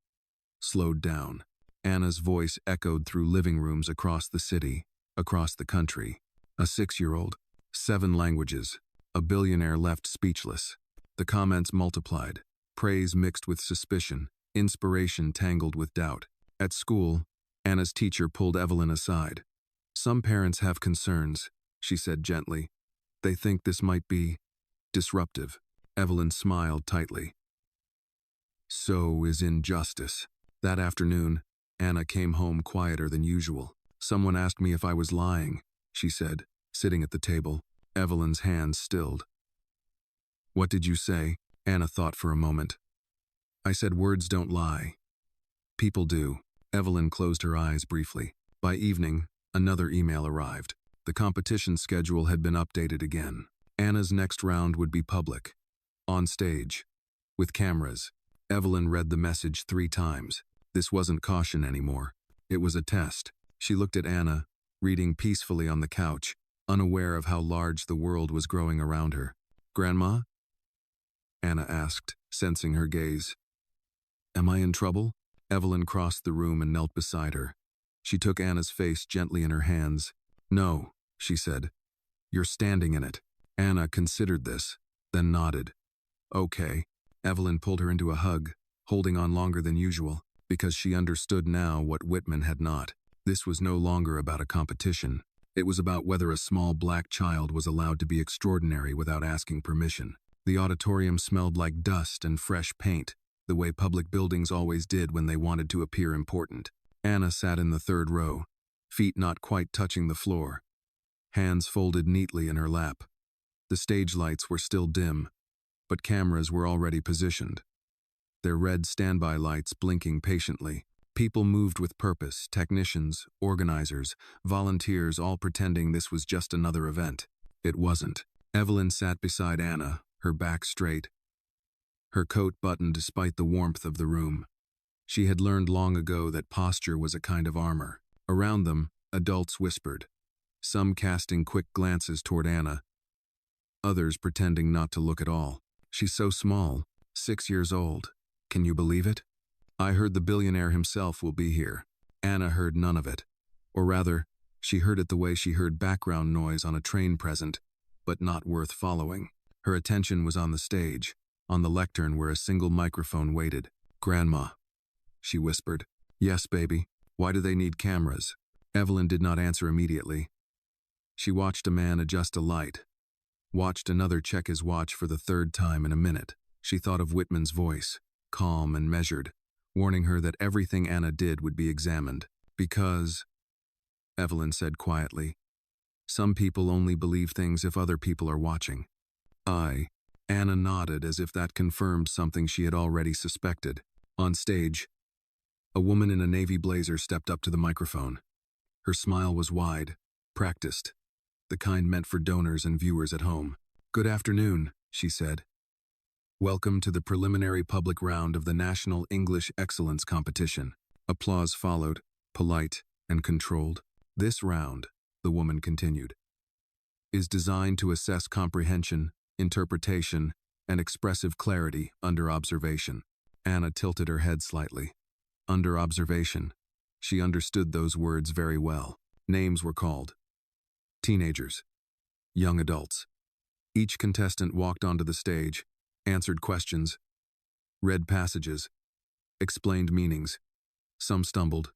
slowed down. Anna's voice echoed through living rooms across the city, across the country. A 6-year-old, 7 languages, a billionaire left speechless. The comments multiplied, praise mixed with suspicion, inspiration tangled with doubt. At school, Anna's teacher pulled Evelyn aside. "Some parents have concerns," she said gently. "They think this might be disruptive." Evelyn smiled tightly. "So is injustice." That afternoon, Anna came home quieter than usual. "Someone asked me if I was lying," she said, sitting at the table. Evelyn's hands stilled. "What did you say?" Anna thought for a moment. "I said words don't lie. People do." Evelyn closed her eyes briefly. By evening, another email arrived. The competition schedule had been updated again. Anna's next round would be public, on stage, with cameras. Evelyn read the message 3 times. This wasn't caution anymore. It was a test. She looked at Anna, reading peacefully on the couch, unaware of how large the world was growing around her. "Grandma?" Anna asked, sensing her gaze. "Am I in trouble?" Evelyn crossed the room and knelt beside her. She took Anna's face gently in her hands. "No," she said. "You're standing in it." Anna considered this, then nodded. "Okay." Evelyn pulled her into a hug, holding on longer than usual, because she understood now what Whitman had not. This was no longer about a competition. It was about whether a small black child was allowed to be extraordinary without asking permission. The auditorium smelled like dust and fresh paint, the way public buildings always did when they wanted to appear important. Anna sat in the 3rd row, feet not quite touching the floor, hands folded neatly in her lap. The stage lights were still dim, but cameras were already positioned, their red standby lights blinking patiently. People moved with purpose, technicians, organizers, volunteers, all pretending this was just another event. It wasn't. Evelyn sat beside Anna, her back straight, her coat buttoned despite the warmth of the room. She had learned long ago that posture was a kind of armor. Around them, adults whispered, some casting quick glances toward Anna, others pretending not to look at all. "She's so small, 6 years old. Can you believe it? I heard the billionaire himself will be here." Anna heard none of it. Or rather, she heard it the way she heard background noise on a train present, but not worth following. Her attention was on the stage, on the lectern where a single microphone waited. "Grandma," she whispered. "Yes, baby. Why do they need cameras?" Evelyn did not answer immediately. She watched a man adjust a light, watched another check his watch for the 3rd time in a minute. She thought of Whitman's voice, calm and measured, warning her that everything Anna did would be examined. "Because," Evelyn said quietly, "some people only believe things if other people are watching." Anna nodded as if that confirmed something she had already suspected. On stage, a woman in a navy blazer stepped up to the microphone. Her smile was wide, practiced, the kind meant for donors and viewers at home. "Good afternoon," she said. "Welcome to the preliminary public round of the National English Excellence Competition." Applause followed, polite and controlled. "This round," the woman continued, "is designed to assess comprehension, interpretation, and expressive clarity under observation." Anna tilted her head slightly. Under observation. She understood those words very well. Names were called. Teenagers. Young adults. Each contestant walked onto the stage, answered questions, read passages, explained meanings. Some stumbled.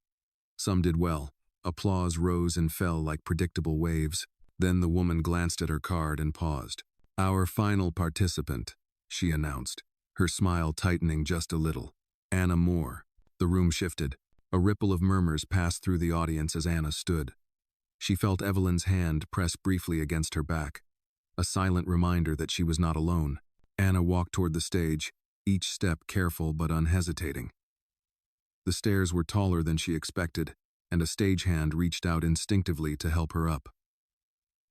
Some did well. Applause rose and fell like predictable waves. Then the woman glanced at her card and paused. "Our final participant," she announced, her smile tightening just a little. "Anna Moore." The room shifted. A ripple of murmurs passed through the audience as Anna stood. She felt Evelyn's hand press briefly against her back, a silent reminder that she was not alone. Anna walked toward the stage, each step careful but unhesitating. The stairs were taller than she expected, and a stagehand reached out instinctively to help her up.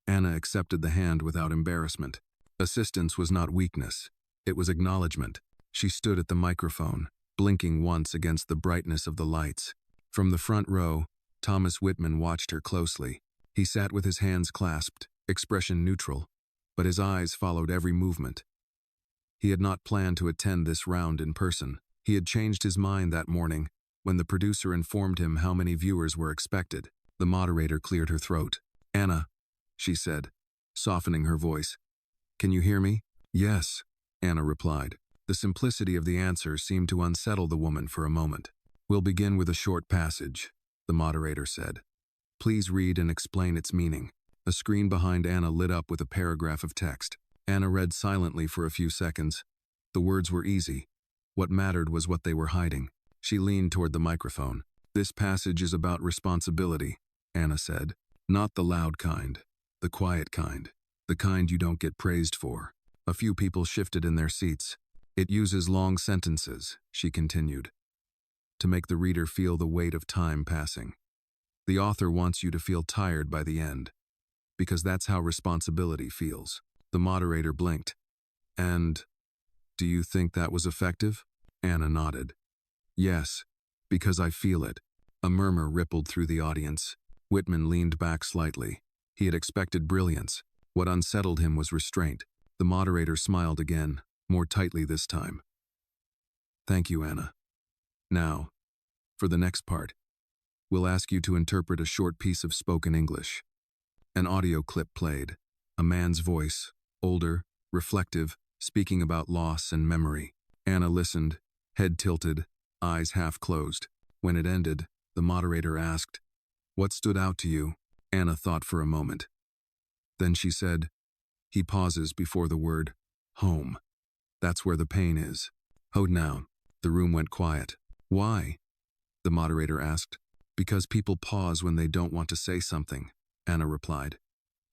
Anna accepted the hand without embarrassment. Assistance was not weakness. It was acknowledgement. She stood at the microphone, blinking once against the brightness of the lights. From the front row, Thomas Whitman watched her closely. He sat with his hands clasped, expression neutral, but his eyes followed every movement. He had not planned to attend this round in person. He had changed his mind that morning when the producer informed him how many viewers were expected. The moderator cleared her throat. "Anna," she said, softening her voice. "Can you hear me?" "Yes," Anna replied. The simplicity of the answer seemed to unsettle the woman for a moment. "We'll begin with a short passage," the moderator said. "Please read and explain its meaning." A screen behind Anna lit up with a paragraph of text. Anna read silently for a few seconds. The words were easy. What mattered was what they were hiding. She leaned toward the microphone. "This passage is about responsibility," Anna said. "Not the loud kind, the quiet kind, the kind you don't get praised for." A few people shifted in their seats. "It uses long sentences," she continued, "to make the reader feel the weight of time passing. The author wants you to feel tired by the end, because that's how responsibility feels." The moderator blinked. "And do you think that was effective?" Anna nodded. "Yes, because I feel it." A murmur rippled through the audience. Whitman leaned back slightly. He had expected brilliance. What unsettled him was restraint. The moderator smiled again, more tightly this time. "Thank you, Anna. Now, for the next part, we'll ask you to interpret a short piece of spoken English." An audio clip played. A man's voice, older, reflective, speaking about loss and memory. Anna listened, head tilted, eyes half closed. When it ended, the moderator asked, "What stood out to you?" Anna thought for a moment. Then she said, "He pauses before the word, home. That's where the pain is." "Hold now." The room went quiet. "Why?" the moderator asked. "Because people pause when they don't want to say something," Anna replied.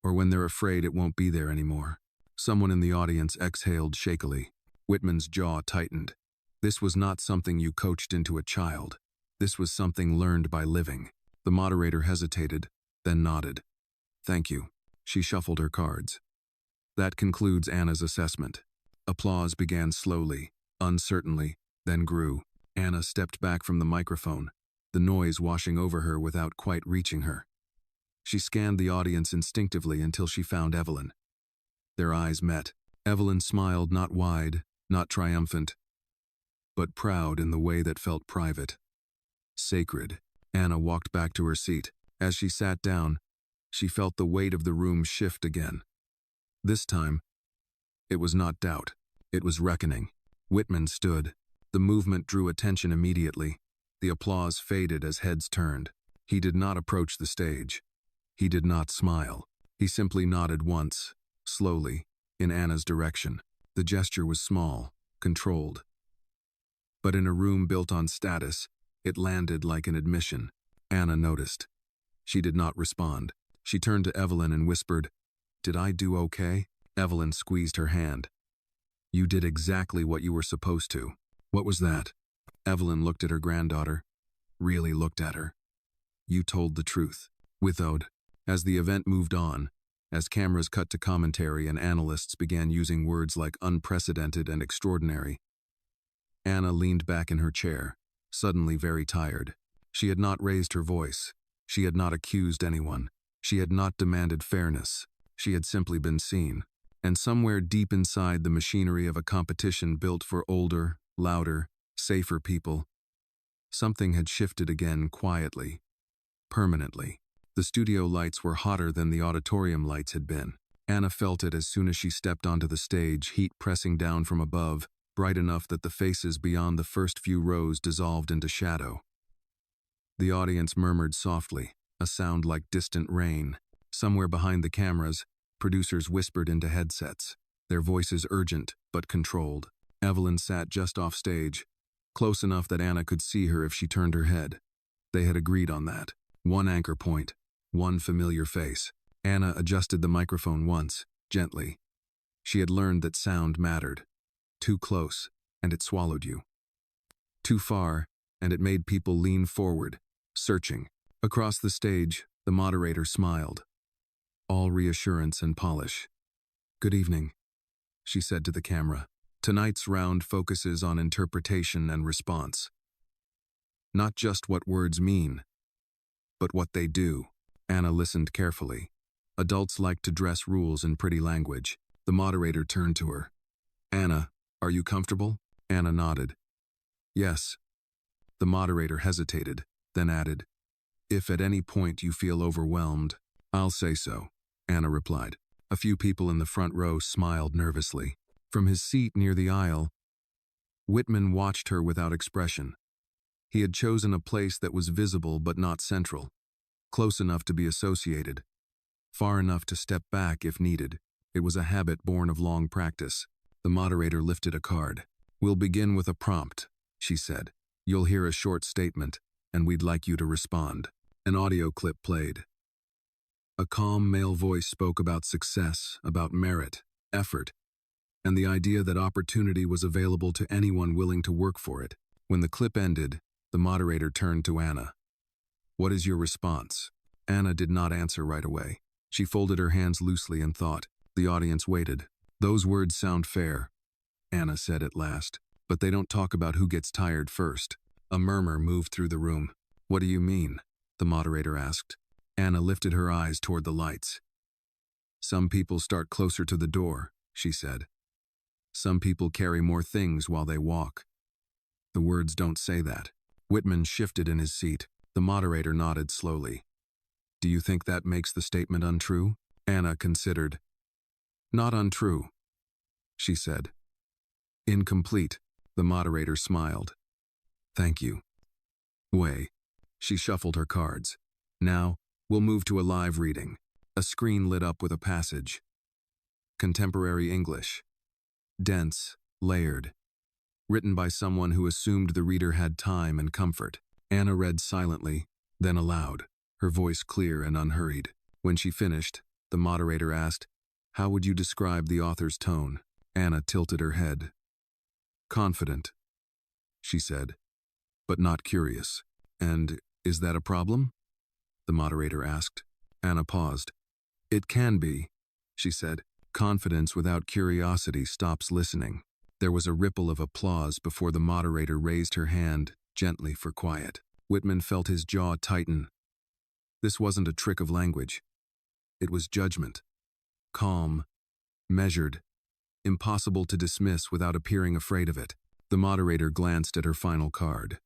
"Or when they're afraid it won't be there anymore." Someone in the audience exhaled shakily. Whitman's jaw tightened. This was not something you coached into a child. This was something learned by living. The moderator hesitated, then nodded. "Thank you." She shuffled her cards. That concludes Anna's assessment. Applause began slowly, uncertainly, then grew. Anna stepped back from the microphone, the noise washing over her without quite reaching her. She scanned the audience instinctively until she found Evelyn. Their eyes met. Evelyn smiled not wide, not triumphant, but proud in the way that felt private. Sacred. Anna walked back to her seat. As she sat down, she felt the weight of the room shift again. This time, it was not doubt. It was reckoning. Whitman stood. The movement drew attention immediately. The applause faded as heads turned. He did not approach the stage. He did not smile. He simply nodded once, slowly, in Anna's direction. The gesture was small, controlled. But in a room built on status, it landed like an admission. Anna noticed. She did not respond. She turned to Evelyn and whispered, "Did I do okay?" Evelyn squeezed her hand. "You did exactly what you were supposed to." "What was that?" Evelyn looked at her granddaughter, really looked at her. "You told the truth." Without. As the event moved on, as cameras cut to commentary and analysts began using words like unprecedented and extraordinary, Anna leaned back in her chair, suddenly very tired. She had not raised her voice. She had not accused anyone. She had not demanded fairness. She had simply been seen. And somewhere deep inside the machinery of a competition built for older, louder, safer people, something had shifted again quietly, permanently. The studio lights were hotter than the auditorium lights had been. Anna felt it as soon as she stepped onto the stage, heat pressing down from above, bright enough that the faces beyond the first few rows dissolved into shadow. The audience murmured softly, a sound like distant rain. Somewhere behind the cameras, producers whispered into headsets, their voices urgent but controlled. Evelyn sat just off stage, close enough that Anna could see her if she turned her head. They had agreed on that. One anchor point, one familiar face. Anna adjusted the microphone once, gently. She had learned that sound mattered. Too close, and it swallowed you. Too far, and it made people lean forward, searching. Across the stage, the moderator smiled, all reassurance and polish. "Good evening," she said to the camera. "Tonight's round focuses on interpretation and response. Not just what words mean, but what they do." Anna listened carefully. Adults like to dress rules in pretty language. The moderator turned to her. "Anna, are you comfortable?" Anna nodded. "Yes." The moderator hesitated, then added, "If at any point you feel overwhelmed, I'll say so," Anna replied. A few people in the front row smiled nervously. From his seat near the aisle, Whitman watched her without expression. He had chosen a place that was visible but not central, close enough to be associated, far enough to step back if needed. It was a habit born of long practice. The moderator lifted a card. "We'll begin with a prompt," she said. "You'll hear a short statement, and we'd like you to respond." An audio clip played. A calm male voice spoke about success, about merit, effort, and the idea that opportunity was available to anyone willing to work for it. When the clip ended, the moderator turned to Anna. "What is your response?" Anna did not answer right away. She folded her hands loosely and thought. The audience waited. "Those words sound fair," Anna said at last, "but they don't talk about who gets tired first." A murmur moved through the room. "What do you mean?" the moderator asked. Anna lifted her eyes toward the lights. "Some people start closer to the door," she said. "Some people carry more things while they walk." "The words don't say that." Whitman shifted in his seat. The moderator nodded slowly. "Do you think that makes the statement untrue?" Anna considered. "Not untrue," she said. "Incomplete." The moderator smiled. "Thank you." She shuffled her cards. "Now, we'll move to a live reading." A screen lit up with a passage. Contemporary English. Dense, layered. Written by someone who assumed the reader had time and comfort. Anna read silently, then aloud, her voice clear and unhurried. When she finished, the moderator asked, "How would you describe the author's tone?" Anna tilted her head. "Confident," she said, "but not curious." "And is that a problem?" the moderator asked. Anna paused. "It can be," she said. "Confidence without curiosity stops listening." There was a ripple of applause before the moderator raised her hand gently for quiet. Whitman felt his jaw tighten. This wasn't a trick of language. It was judgment. Calm, measured, impossible to dismiss without appearing afraid of it. The moderator glanced at her final card.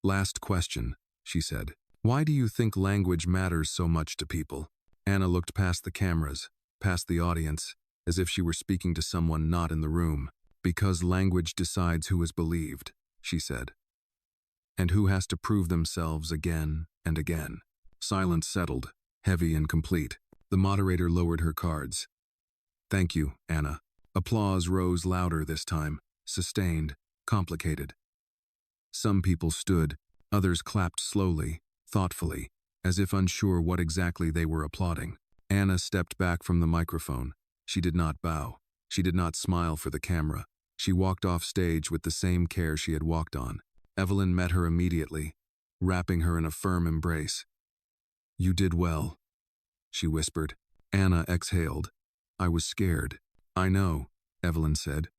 "Last question," she said. "Why do you think language matters so much to people?" Anna looked past the cameras, past the audience, as if she were speaking to someone not in the room. "Because language decides who is believed," she said. "And who has to prove themselves again and again." Silence settled, heavy and complete. The moderator lowered her cards. "Thank you, Anna." Applause rose louder this time, sustained, complicated. Some people stood, others clapped slowly, thoughtfully, as if unsure what exactly they were applauding. Anna stepped back from the microphone. She did not bow. She did not smile for the camera. She walked off stage with the same care she had walked on. Evelyn met her immediately, wrapping her in a firm embrace. "You did well," she whispered. Anna exhaled. "I was scared." "I know," Evelyn said.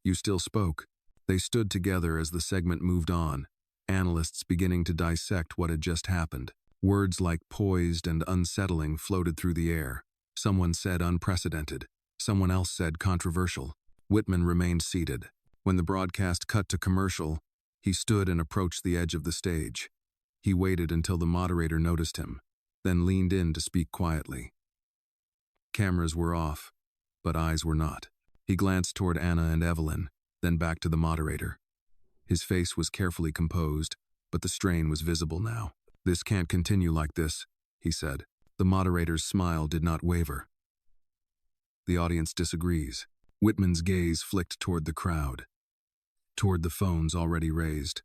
"You still spoke." They stood together as the segment moved on, analysts beginning to dissect what had just happened. Words like poised and unsettling floated through the air. Someone said unprecedented. Someone else said controversial. Whitman remained seated. When the broadcast cut to commercial, he stood and approached the edge of the stage. He waited until the moderator noticed him, then leaned in to speak quietly. Cameras were off, but eyes were not. He glanced toward Anna and Evelyn, then back to the moderator. His face was carefully composed, but the strain was visible now. "This can't continue like this," he said. The moderator's smile did not waver. "The audience disagrees." Whitman's gaze flicked toward the crowd, toward the phones already raised,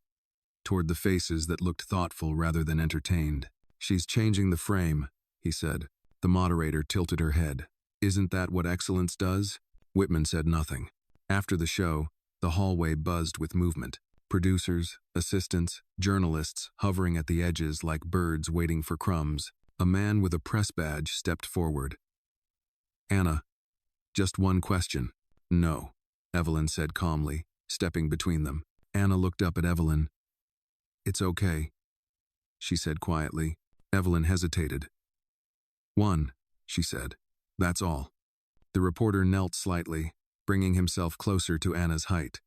toward the faces that looked thoughtful rather than entertained. "She's changing the frame," he said. The moderator tilted her head. "Isn't that what excellence does?" Whitman said nothing. After the show, the hallway buzzed with movement. Producers, assistants, journalists hovering at the edges like birds waiting for crumbs. A man with a press badge stepped forward. "Anna, just one question." "No," Evelyn said calmly, stepping between them. Anna looked up at Evelyn. "It's okay," she said quietly. Evelyn hesitated. "One," she said. "That's all." The reporter knelt slightly, bringing himself closer to Anna's height.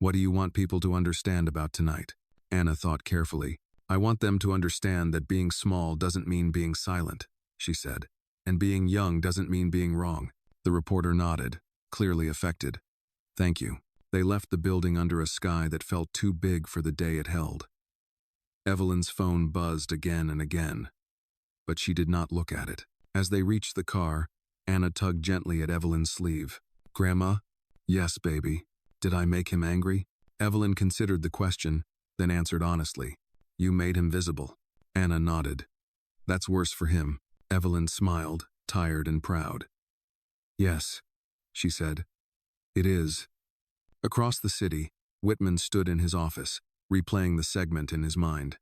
"What do you want people to understand about tonight?" Anna thought carefully. "I want them to understand that being small doesn't mean being silent," she said. "And being young doesn't mean being wrong." The reporter nodded, clearly affected. "Thank you." They left the building under a sky that felt too big for the day it held. Evelyn's phone buzzed again and again, but she did not look at it. As they reached the car, Anna tugged gently at Evelyn's sleeve. "Grandma?" "Yes, baby. Did I make him angry?" Evelyn considered the question, then answered honestly. "You made him visible." Anna nodded. "That's worse for him." Evelyn smiled, tired and proud. "Yes," she said. "It is." Across the city, Whitman stood in his office, replaying the segment in his mind.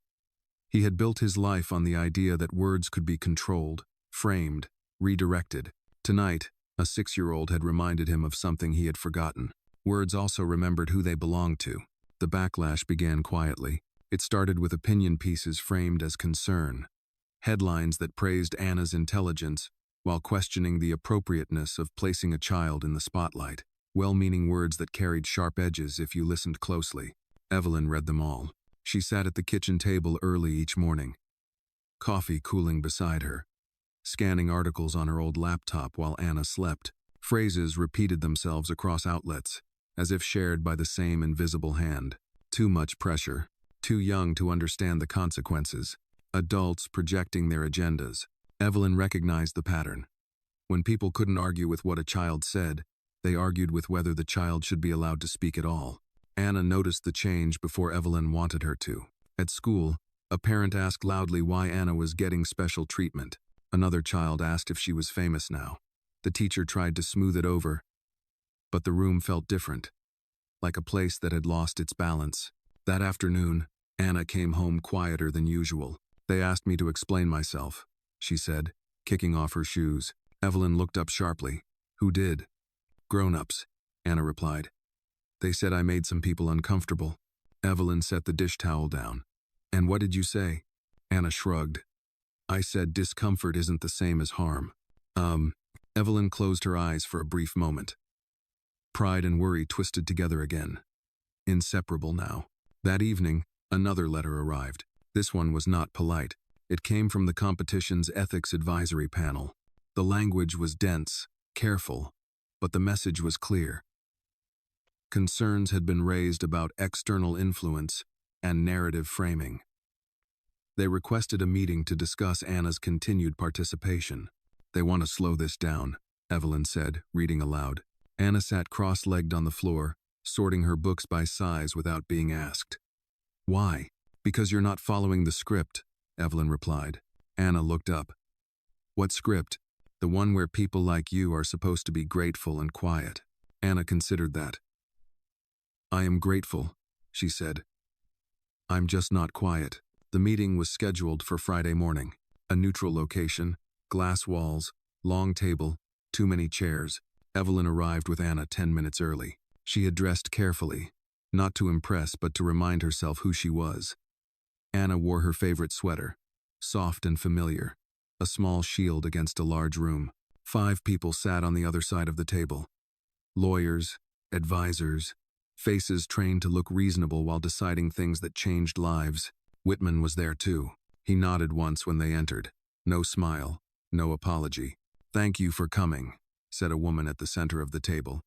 He had built his life on the idea that words could be controlled, framed, redirected. Tonight, a 6-year-old had reminded him of something he had forgotten. Words also remembered who they belonged to. The backlash began quietly. It started with opinion pieces framed as concern, headlines that praised Anna's intelligence while questioning the appropriateness of placing a child in the spotlight. Well-meaning words that carried sharp edges if you listened closely. Evelyn read them all. She sat at the kitchen table early each morning, coffee cooling beside her, scanning articles on her old laptop while Anna slept. Phrases repeated themselves across outlets, as if shared by the same invisible hand. Too much pressure. Too young to understand the consequences. Adults projecting their agendas. Evelyn recognized the pattern. When people couldn't argue with what a child said, they argued with whether the child should be allowed to speak at all. Anna noticed the change before Evelyn wanted her to. At school, a parent asked loudly why Anna was getting special treatment. Another child asked if she was famous now. The teacher tried to smooth it over, but the room felt different, like a place that had lost its balance. That afternoon, Anna came home quieter than usual. "They asked me to explain myself," she said, kicking off her shoes. Evelyn looked up sharply. "Who did?" "Grown-ups," Anna replied. "They said I made some people uncomfortable." Evelyn set the dish towel down. "And what did you say?" Anna shrugged. "I said discomfort isn't the same as harm." Evelyn closed her eyes for a brief moment. Pride and worry twisted together again. Inseparable now. That evening, another letter arrived. This one was not polite. It came from the competition's ethics advisory panel. The language was dense, careful, but the message was clear. Concerns had been raised about external influence and narrative framing. They requested a meeting to discuss Anna's continued participation. "They want to slow this down," Evelyn said, reading aloud. Anna sat cross-legged on the floor, sorting her books by size without being asked. "Why?" "Because you're not following the script," Evelyn replied. Anna looked up. "What script?" "The one where people like you are supposed to be grateful and quiet." Anna considered that. "I am grateful," she said. "I'm just not quiet." The meeting was scheduled for Friday morning. A neutral location, glass walls, long table, too many chairs. Evelyn arrived with Anna 10 minutes early. She had dressed carefully, not to impress but to remind herself who she was. Anna wore her favorite sweater, soft and familiar, a small shield against a large room. 5 people sat on the other side of the table. Lawyers, advisors, faces trained to look reasonable while deciding things that changed lives. Whitman was there too. He nodded once when they entered. No smile, no apology. "Thank you for coming," said a woman at the center of the table.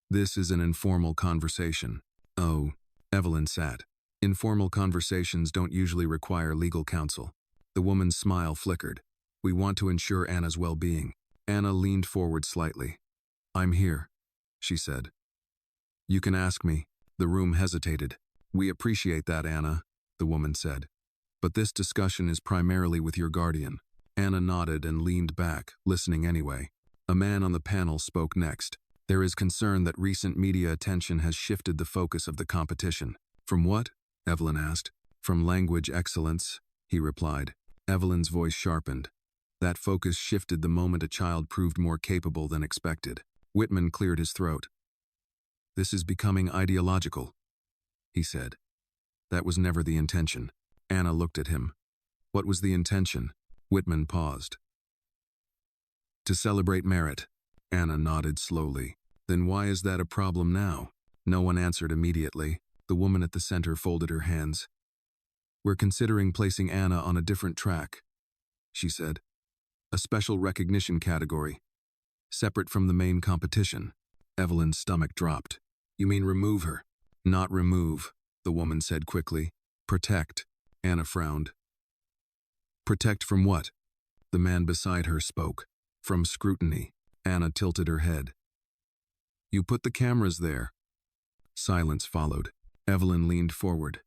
"This is an informal conversation." "Oh," Evelyn sat. Informal conversations don't usually require legal counsel. The woman's smile flickered. "We want to ensure Anna's well-being." Anna leaned forward slightly. "I'm here," she said. "You can ask me." The room hesitated. "We appreciate that, Anna," the woman said. "But this discussion is primarily with your guardian." Anna nodded and leaned back, listening anyway. A man on the panel spoke next. There is concern that recent media attention has shifted the focus of the competition. From what? Evelyn asked. From language excellence, he replied. Evelyn's voice sharpened. That focus shifted the moment a child proved more capable than expected. Whitman cleared his throat. This is becoming ideological, he said. That was never the intention. Anna looked at him. What was the intention? Whitman paused. To celebrate merit. Anna nodded slowly. Then why is that a problem now? No one answered immediately. The woman at the center folded her hands. We're considering placing Anna on a different track, she said. A special recognition category, separate from the main competition. Evelyn's stomach dropped. You mean remove her? Not remove, the woman said quickly. Protect. Anna frowned. Protect from what? The man beside her spoke. From scrutiny. Anna tilted her head. You put the cameras there. Silence followed. Evelyn leaned forward.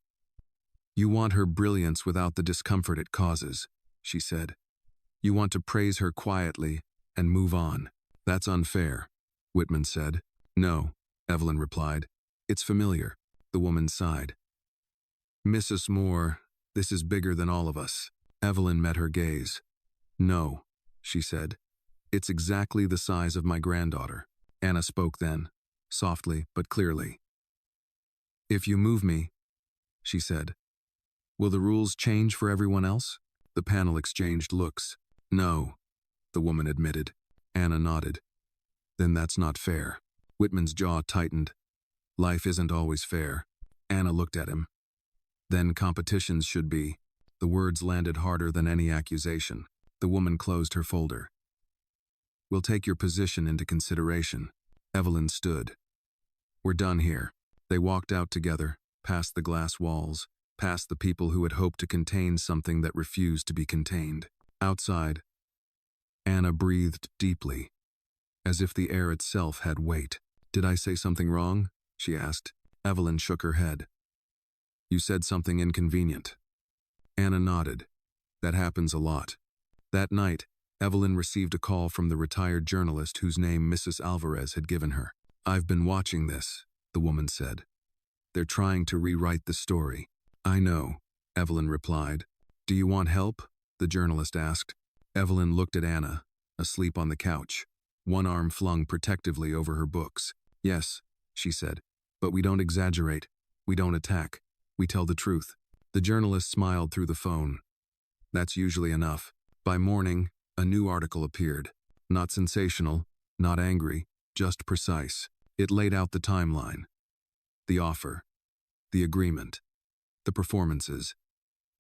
You want her brilliance without the discomfort it causes, she said. You want to praise her quietly and move on. That's unfair, Whitman said. No, Evelyn replied. It's familiar, the woman sighed. Mrs. Moore, this is bigger than all of us. Evelyn met her gaze. No, she said. It's exactly the size of my granddaughter. Anna spoke then, softly but clearly. If you move me, she said, will the rules change for everyone else? The panel exchanged looks. No, the woman admitted. Anna nodded. Then that's not fair. Whitman's jaw tightened. Life isn't always fair. Anna looked at him. Then competitions should be. The words landed harder than any accusation. The woman closed her folder. We'll take your position into consideration. Evelyn stood. We're done here. They walked out together, past the glass walls, past the people who had hoped to contain something that refused to be contained. Outside, Anna breathed deeply, as if the air itself had weight. Did I say something wrong? She asked. Evelyn shook her head. You said something inconvenient. Anna nodded. That happens a lot. That night, Evelyn received a call from the retired journalist whose name Mrs. Alvarez had given her. I've been watching this, the woman said. They're trying to rewrite the story. I know, Evelyn replied. Do you want help? The journalist asked. Evelyn looked at Anna, asleep on the couch, one arm flung protectively over her books. Yes, she said, but we don't exaggerate. We don't attack. We tell the truth. The journalist smiled through the phone. That's usually enough. By morning, a new article appeared. Not sensational, not angry, just precise. It laid out the timeline. The offer. The agreement. The performances.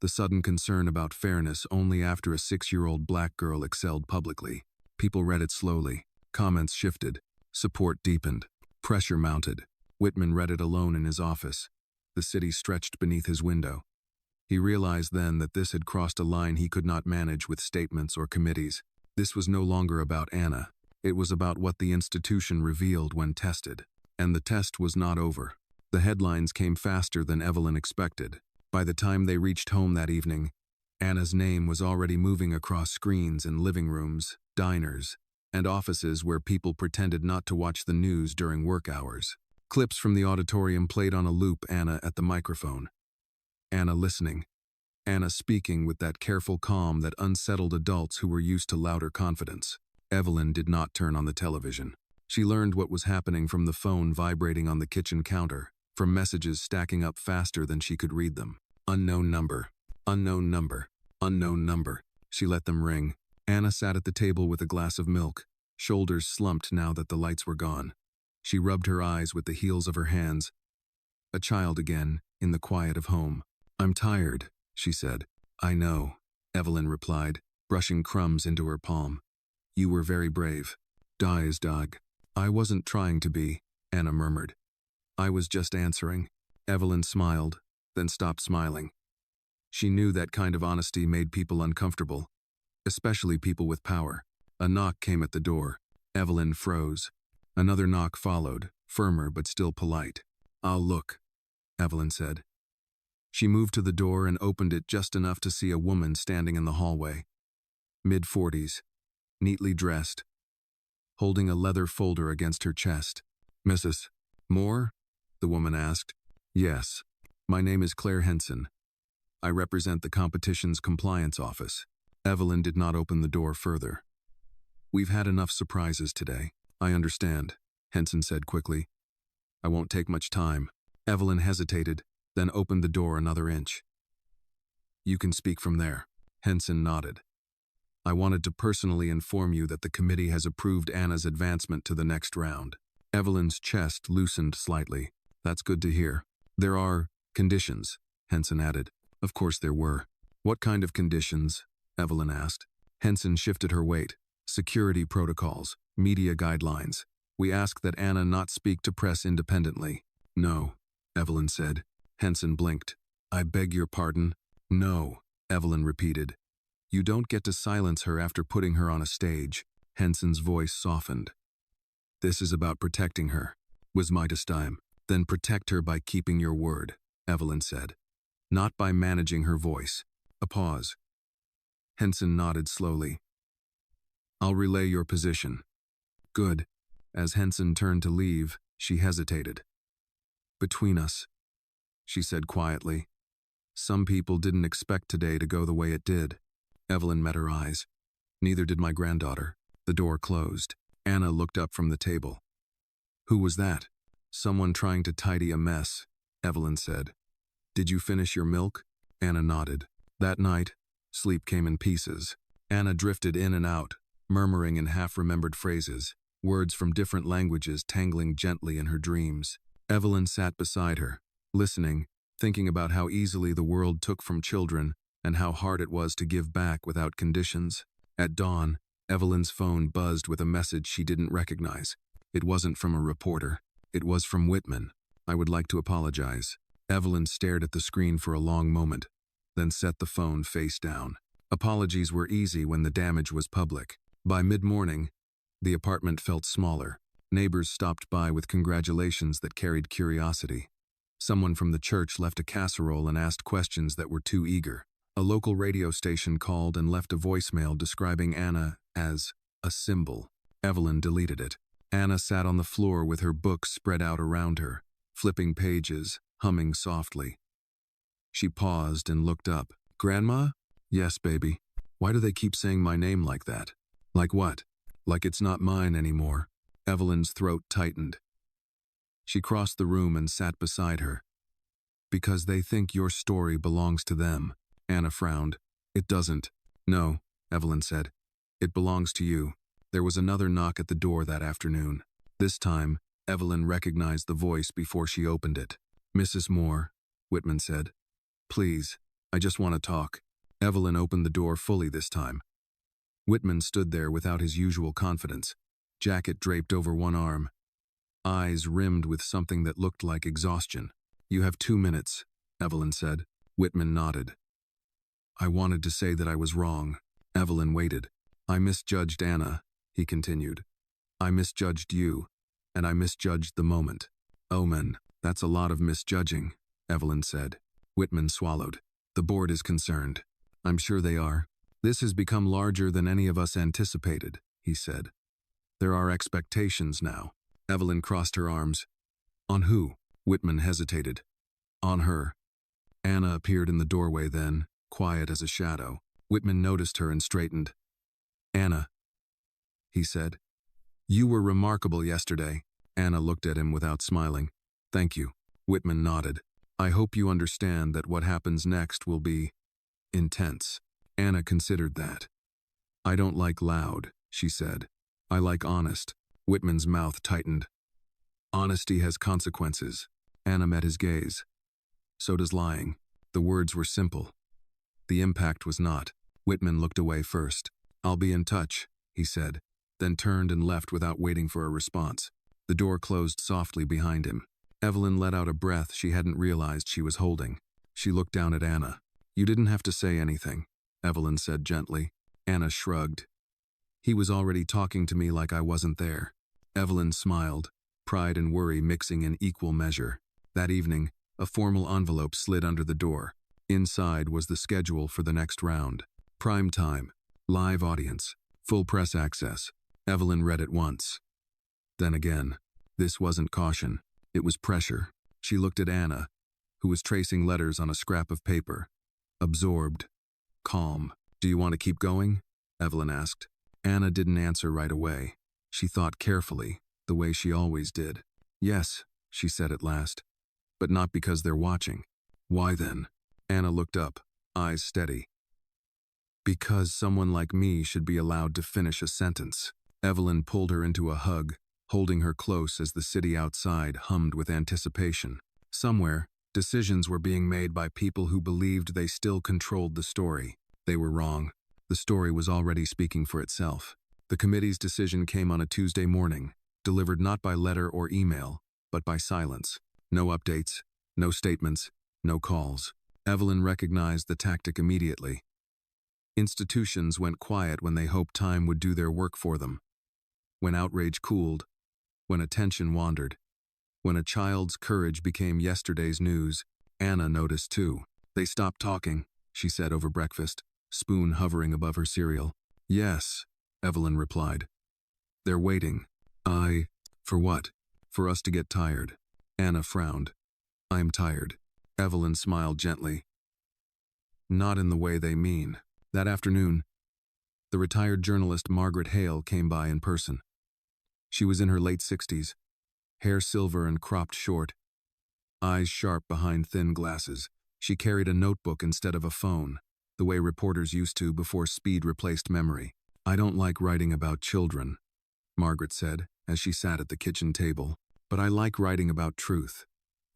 The sudden concern about fairness only after a 6-year-old black girl excelled publicly. People read it slowly. Comments shifted. Support deepened. Pressure mounted. Whitman read it alone in his office. The city stretched beneath his window. He realized then that this had crossed a line he could not manage with statements or committees. This was no longer about Anna. It was about what the institution revealed when tested. And the test was not over. The headlines came faster than Evelyn expected. By the time they reached home that evening, Anna's name was already moving across screens in living rooms, diners, and offices where people pretended not to watch the news during work hours. Clips from the auditorium played on a loop. Anna at the microphone. Anna listening. Anna speaking with that careful calm that unsettled adults who were used to louder confidence. Evelyn did not turn on the television. She learned what was happening from the phone vibrating on the kitchen counter, from messages stacking up faster than she could read them. Unknown number. Unknown number. Unknown number. She let them ring. Anna sat at the table with a glass of milk, shoulders slumped now that the lights were gone. She rubbed her eyes with the heels of her hands. A child again, in the quiet of home. I'm tired, she said. I know, Evelyn replied, brushing crumbs into her palm. You were very brave. Dies, dog. I wasn't trying to be, Anna murmured. I was just answering. Evelyn smiled, then stopped smiling. She knew that kind of honesty made people uncomfortable, especially people with power. A knock came at the door. Evelyn froze. Another knock followed, firmer but still polite. I'll look, Evelyn said. She moved to the door and opened it just enough to see a woman standing in the hallway. Mid-40s, neatly dressed, holding a leather folder against her chest. "Mrs. Moore?" the woman asked. "Yes. My name is Claire Henson. I represent the competition's compliance office." Evelyn did not open the door further. "We've had enough surprises today." "I understand," Henson said quickly. "I won't take much time." Evelyn hesitated, then opened the door another inch. "You can speak from there." Henson nodded. "I wanted to personally inform you that the committee has approved Anna's advancement to the next round." Evelyn's chest loosened slightly. "That's good to hear." "There are conditions," Henson added. Of course there were. "What kind of conditions?" Evelyn asked. Henson shifted her weight. "Security protocols, media guidelines. We ask that Anna not speak to press independently." "No," Evelyn said. Henson blinked. "I beg your pardon?" "No," Evelyn repeated. "You don't get to silence her after putting her on a stage." Henson's voice softened. "This is about protecting her. Was my time. Then protect her by keeping your word," Evelyn said. "Not by managing her voice." A pause. Henson nodded slowly. "I'll relay your position." "Good." As Henson turned to leave, she hesitated. "Between us," she said quietly, "some people didn't expect today to go the way it did." Evelyn met her eyes. "Neither did my granddaughter." The door closed. Anna looked up from the table. "Who was that?" "Someone trying to tidy a mess," Evelyn said. "Did you finish your milk?" Anna nodded. That night, sleep came in pieces. Anna drifted in and out, murmuring in half-remembered phrases, words from different languages tangling gently in her dreams. Evelyn sat beside her, listening, thinking about how easily the world took from children and how hard it was to give back without conditions. At dawn, Evelyn's phone buzzed with a message she didn't recognize. It wasn't from a reporter. It was from Whitman. "I would like to apologize." Evelyn stared at the screen for a long moment, then set the phone face down. Apologies were easy when the damage was public. By mid-morning, the apartment felt smaller. Neighbors stopped by with congratulations that carried curiosity. Someone from the church left a casserole and asked questions that were too eager. A local radio station called and left a voicemail describing Anna as a symbol. Evelyn deleted it. Anna sat on the floor with her books spread out around her, flipping pages, humming softly. She paused and looked up. "Grandma?" "Yes, baby." "Why do they keep saying my name like that?" "Like what?" "Like it's not mine anymore." Evelyn's throat tightened. She crossed the room and sat beside her. "Because they think your story belongs to them." Anna frowned. "It doesn't." "No," Evelyn said. "It belongs to you." There was another knock at the door that afternoon. This time, Evelyn recognized the voice before she opened it. "Mrs. Moore," Whitman said. "Please, I just want to talk." Evelyn opened the door fully this time. Whitman stood there without his usual confidence, jacket draped over one arm, eyes rimmed with something that looked like exhaustion. "You have 2 minutes," Evelyn said. Whitman nodded. "I wanted to say that I was wrong." Evelyn waited. "I misjudged Anna," he continued. "I misjudged you, and I misjudged the moment." "Oh man, that's a lot of misjudging," Evelyn said. Whitman swallowed. "The board is concerned." "I'm sure they are. This has become larger than any of us anticipated," he said. "There are expectations now." Evelyn crossed her arms. "On who?" Whitman hesitated. "On her." Anna appeared in the doorway then, quiet as a shadow. Whitman noticed her and straightened. "Anna," he said. "You were remarkable yesterday." Anna looked at him without smiling. "Thank you." Whitman nodded. "I hope you understand that what happens next will be intense." Anna considered that. "I don't like loud," she said. "I like honest." Whitman's mouth tightened. "Honesty has consequences." Anna met his gaze. "So does lying." The words were simple. The impact was not. Whitman looked away first. "I'll be in touch," he said, then turned and left without waiting for a response. The door closed softly behind him. Evelyn let out a breath she hadn't realized she was holding. She looked down at Anna. "You didn't have to say anything," Evelyn said gently. Anna shrugged. "He was already talking to me like I wasn't there." Evelyn smiled, pride and worry mixing in equal measure. That evening, a formal envelope slid under the door. Inside was the schedule for the next round. Prime time, live audience, full press access, Evelyn read it once. Then again. This wasn't caution. It was pressure. She looked at Anna, who was tracing letters on a scrap of paper. Absorbed. Calm. Do you want to keep going? Evelyn asked. Anna didn't answer right away. She thought carefully, the way she always did. Yes, she said at last. But not because they're watching. Why then? Anna looked up, eyes steady. Because someone like me should be allowed to finish a sentence. Evelyn pulled her into a hug, holding her close as the city outside hummed with anticipation. Somewhere, decisions were being made by people who believed they still controlled the story. They were wrong. The story was already speaking for itself. The committee's decision came on a Tuesday morning, delivered not by letter or email, but by silence. No updates, no statements, no calls. Evelyn recognized the tactic immediately. Institutions went quiet when they hoped time would do their work for them. When outrage cooled, when attention wandered, when a child's courage became yesterday's news, Anna noticed too. They stopped talking, she said over breakfast, spoon hovering above her cereal. Yes, Evelyn replied. They're waiting. For what? For us to get tired. Anna frowned. I'm tired. Evelyn smiled gently. Not in the way they mean. That afternoon, the retired journalist Margaret Hale came by in person. She was in her late 60s, hair silver and cropped short, eyes sharp behind thin glasses. She carried a notebook instead of a phone, the way reporters used to before speed replaced memory. I don't like writing about children, Margaret said as she sat at the kitchen table, but I like writing about truth.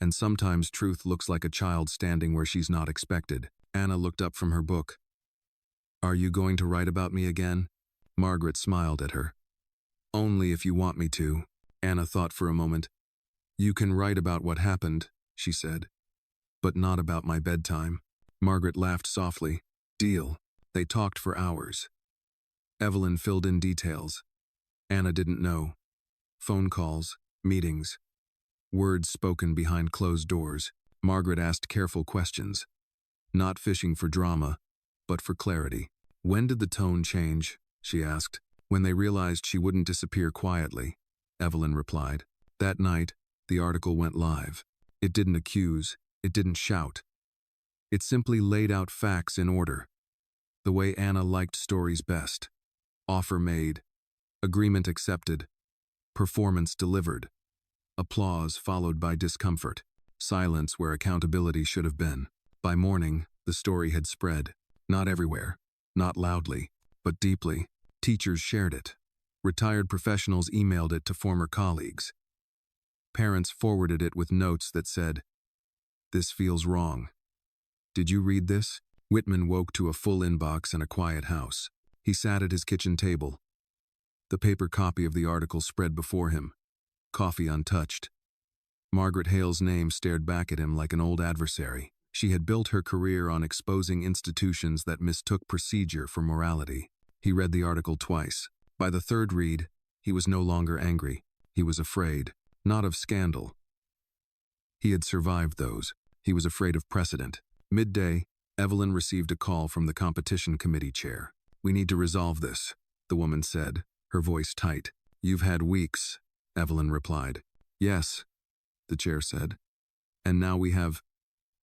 And sometimes truth looks like a child standing where she's not expected. Anna looked up from her book. Are you going to write about me again? Margaret smiled at her. Only if you want me to. Anna thought for a moment. You can write about what happened, she said. But not about my bedtime. Margaret laughed softly. Deal. They talked for hours. Evelyn filled in details. Anna didn't know. Phone calls, meetings, words spoken behind closed doors. Margaret asked careful questions. Not fishing for drama, but for clarity. When did the tone change? She asked. When they realized she wouldn't disappear quietly, Evelyn replied. That night, the article went live. It didn't accuse, it didn't shout. It simply laid out facts in order. The way Anna liked stories best. Offer made. Agreement accepted. Performance delivered. Applause followed by discomfort. Silence where accountability should have been. By morning, the story had spread. Not everywhere. Not loudly, but deeply. Teachers shared it. Retired professionals emailed it to former colleagues. Parents forwarded it with notes that said, "This feels wrong. Did you read this?" Whitman woke to a full inbox and a quiet house. He sat at his kitchen table. The paper copy of the article spread before him, coffee untouched. Margaret Hale's name stared back at him like an old adversary. She had built her career on exposing institutions that mistook procedure for morality. He read the article twice. By the third read, he was no longer angry. He was afraid, not of scandal. He had survived those. He was afraid of precedent. Midday, Evelyn received a call from the competition committee chair. We need to resolve this, the woman said, her voice tight. You've had weeks, Evelyn replied. Yes, the chair said. And now we have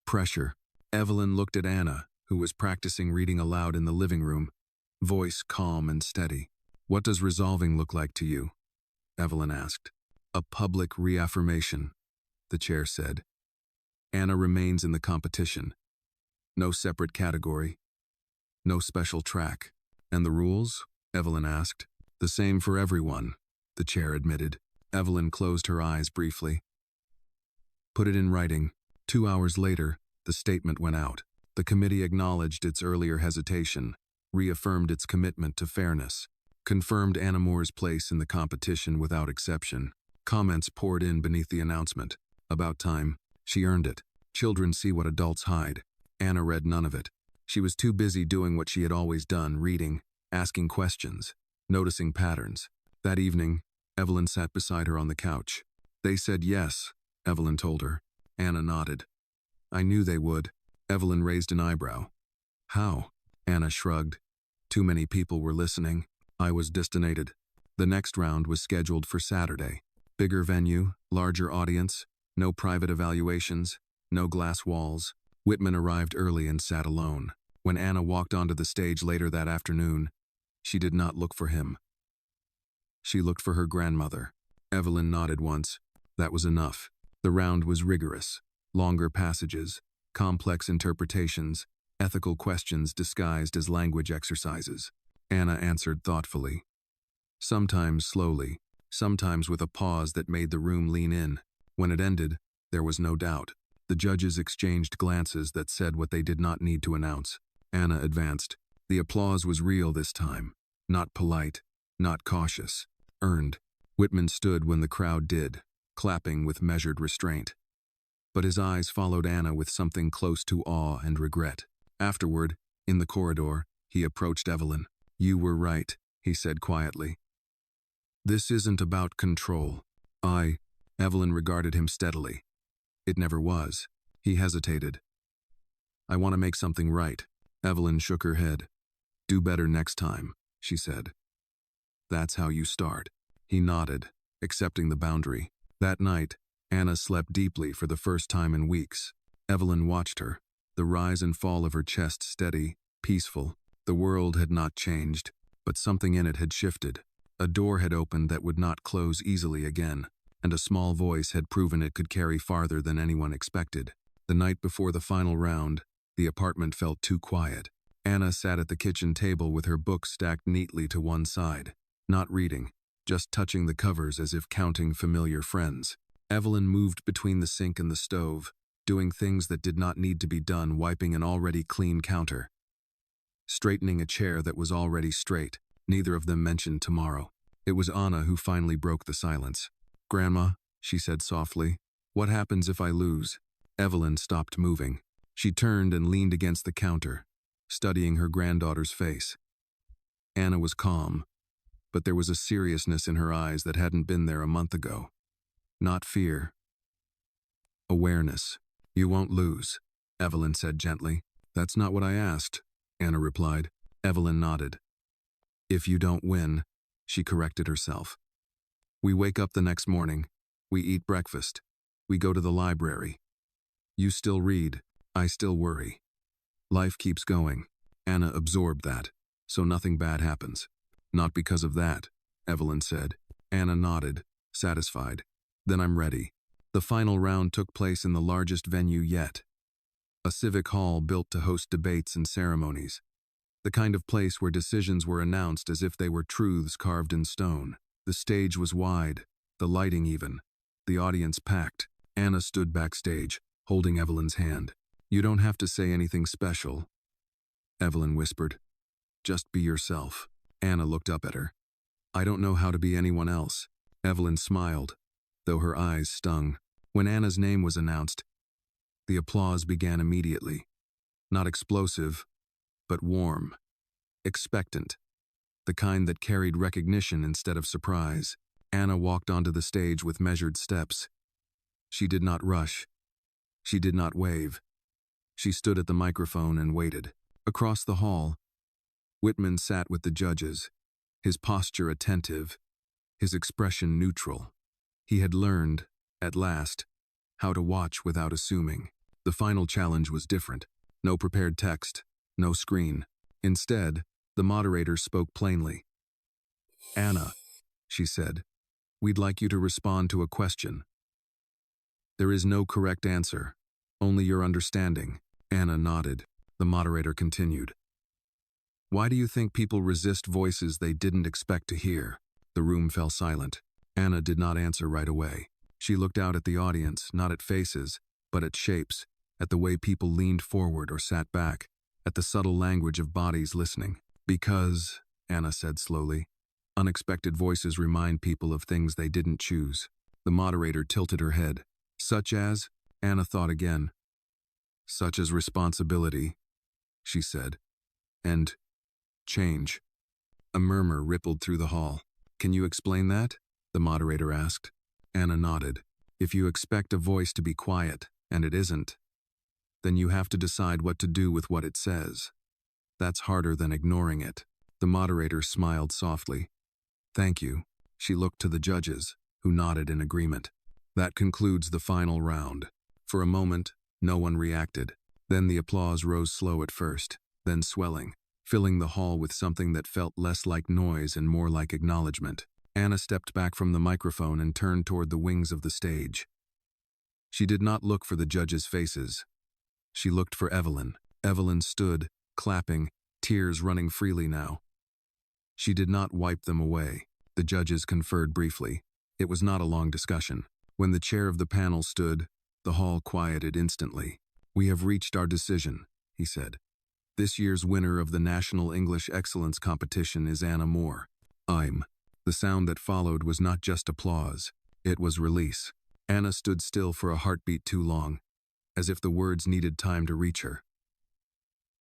pressure. Evelyn looked at Anna, who was practicing reading aloud in the living room, voice calm and steady. What does resolving look like to you? Evelyn asked. A public reaffirmation, the chair said. Anna remains in the competition. No separate category. No special track. And the rules? Evelyn asked. The same for everyone, the chair admitted. Evelyn closed her eyes briefly. Put it in writing. 2 hours later, the statement went out. The committee acknowledged its earlier hesitation, reaffirmed its commitment to fairness, confirmed Anna Moore's place in the competition without exception. Comments poured in beneath the announcement. About time. She earned it. Children see what adults hide. Anna read none of it. She was too busy doing what she had always done, reading, asking questions, noticing patterns. That evening, Evelyn sat beside her on the couch. They said yes, Evelyn told her. Anna nodded. I knew they would. Evelyn raised an eyebrow. How? Anna shrugged. Too many people were listening. I was destinated. The next round was scheduled for Saturday. Bigger venue, larger audience, no private evaluations, no glass walls. Whitman arrived early and sat alone. When Anna walked onto the stage later that afternoon, she did not look for him. She looked for her grandmother. Evelyn nodded once. That was enough. The round was rigorous. Longer passages, complex interpretations, ethical questions disguised as language exercises. Anna answered thoughtfully. Sometimes slowly, sometimes with a pause that made the room lean in. When it ended, there was no doubt. The judges exchanged glances that said what they did not need to announce. Anna advanced. The applause was real this time. Not polite, not cautious. Earned. Whitman stood when the crowd did, clapping with measured restraint. But his eyes followed Anna with something close to awe and regret. Afterward, in the corridor, he approached Evelyn. "You were right," he said quietly. "This isn't about control." Evelyn regarded him steadily. "It never was." He hesitated. "I want to make something right." Evelyn shook her head. "Do better next time," she said. "That's how you start." He nodded, accepting the boundary. That night, Anna slept deeply for the first time in weeks. Evelyn watched her, the rise and fall of her chest steady, peaceful. The world had not changed, but something in it had shifted. A door had opened that would not close easily again, and a small voice had proven it could carry farther than anyone expected. The night before the final round, the apartment felt too quiet. Anna sat at the kitchen table with her books stacked neatly to one side, not reading, just touching the covers as if counting familiar friends. Evelyn moved between the sink and the stove, doing things that did not need to be done, wiping an already clean counter, straightening a chair that was already straight. Neither of them mentioned tomorrow. It was Anna who finally broke the silence. "Grandma," she said softly, "what happens if I lose?" Evelyn stopped moving. She turned and leaned against the counter, studying her granddaughter's face. Anna was calm, but there was a seriousness in her eyes that hadn't been there a month ago. Not fear. Awareness. "You won't lose," Evelyn said gently. "That's not what I asked," Anna replied. Evelyn nodded. "If you don't win," she corrected herself. "We wake up the next morning. We eat breakfast. We go to the library. You still read. I still worry. Life keeps going." Anna absorbed that, so nothing bad happens. "Not because of that," Evelyn said. Anna nodded, satisfied. "Then I'm ready." The final round took place in the largest venue yet. A civic hall built to host debates and ceremonies. The kind of place where decisions were announced as if they were truths carved in stone. The stage was wide, the lighting even, the audience packed. Anna stood backstage, holding Evelyn's hand. "You don't have to say anything special," Evelyn whispered. "Just be yourself." Anna looked up at her. "I don't know how to be anyone else." Evelyn smiled, though her eyes stung. When Anna's name was announced, the applause began immediately. Not explosive, but warm, expectant, the kind that carried recognition instead of surprise. Anna walked onto the stage with measured steps. She did not rush. She did not wave. She stood at the microphone and waited. Across the hall, Whitman sat with the judges, his posture attentive, his expression neutral. He had learned, at last, how to watch without assuming. The final challenge was different. No prepared text, no screen. Instead, the moderator spoke plainly. "Anna," she said, "we'd like you to respond to a question. There is no correct answer, only your understanding." Anna nodded. The moderator continued. "Why do you think people resist voices they didn't expect to hear?" The room fell silent. Anna did not answer right away. She looked out at the audience, not at faces, but at shapes, at the way people leaned forward or sat back, at the subtle language of bodies listening. "Because," Anna said slowly, "unexpected voices remind people of things they didn't choose." The moderator tilted her head. "Such as?" Anna thought again. "Such as responsibility," she said. "And change." A murmur rippled through the hall. "Can you explain that?" the moderator asked. Anna nodded. "If you expect a voice to be quiet, and it isn't, then you have to decide what to do with what it says. That's harder than ignoring it." The moderator smiled softly. Thank you. She looked to the judges, who nodded in agreement. That concludes the final round. For a moment, no one reacted. Then the applause rose slow at first, then swelling, filling the hall with something that felt less like noise and more like acknowledgement. Anna stepped back from the microphone and turned toward the wings of the stage. She did not look for the judges' faces. She looked for Evelyn. Evelyn stood, clapping, tears running freely now. She did not wipe them away. The judges conferred briefly. It was not a long discussion. When the chair of the panel stood, the hall quieted instantly. "We have reached our decision," he said. "This year's winner of the National English Excellence Competition is Anna Moore." The sound that followed was not just applause. It was release. Anna stood still for a heartbeat too long, as if the words needed time to reach her.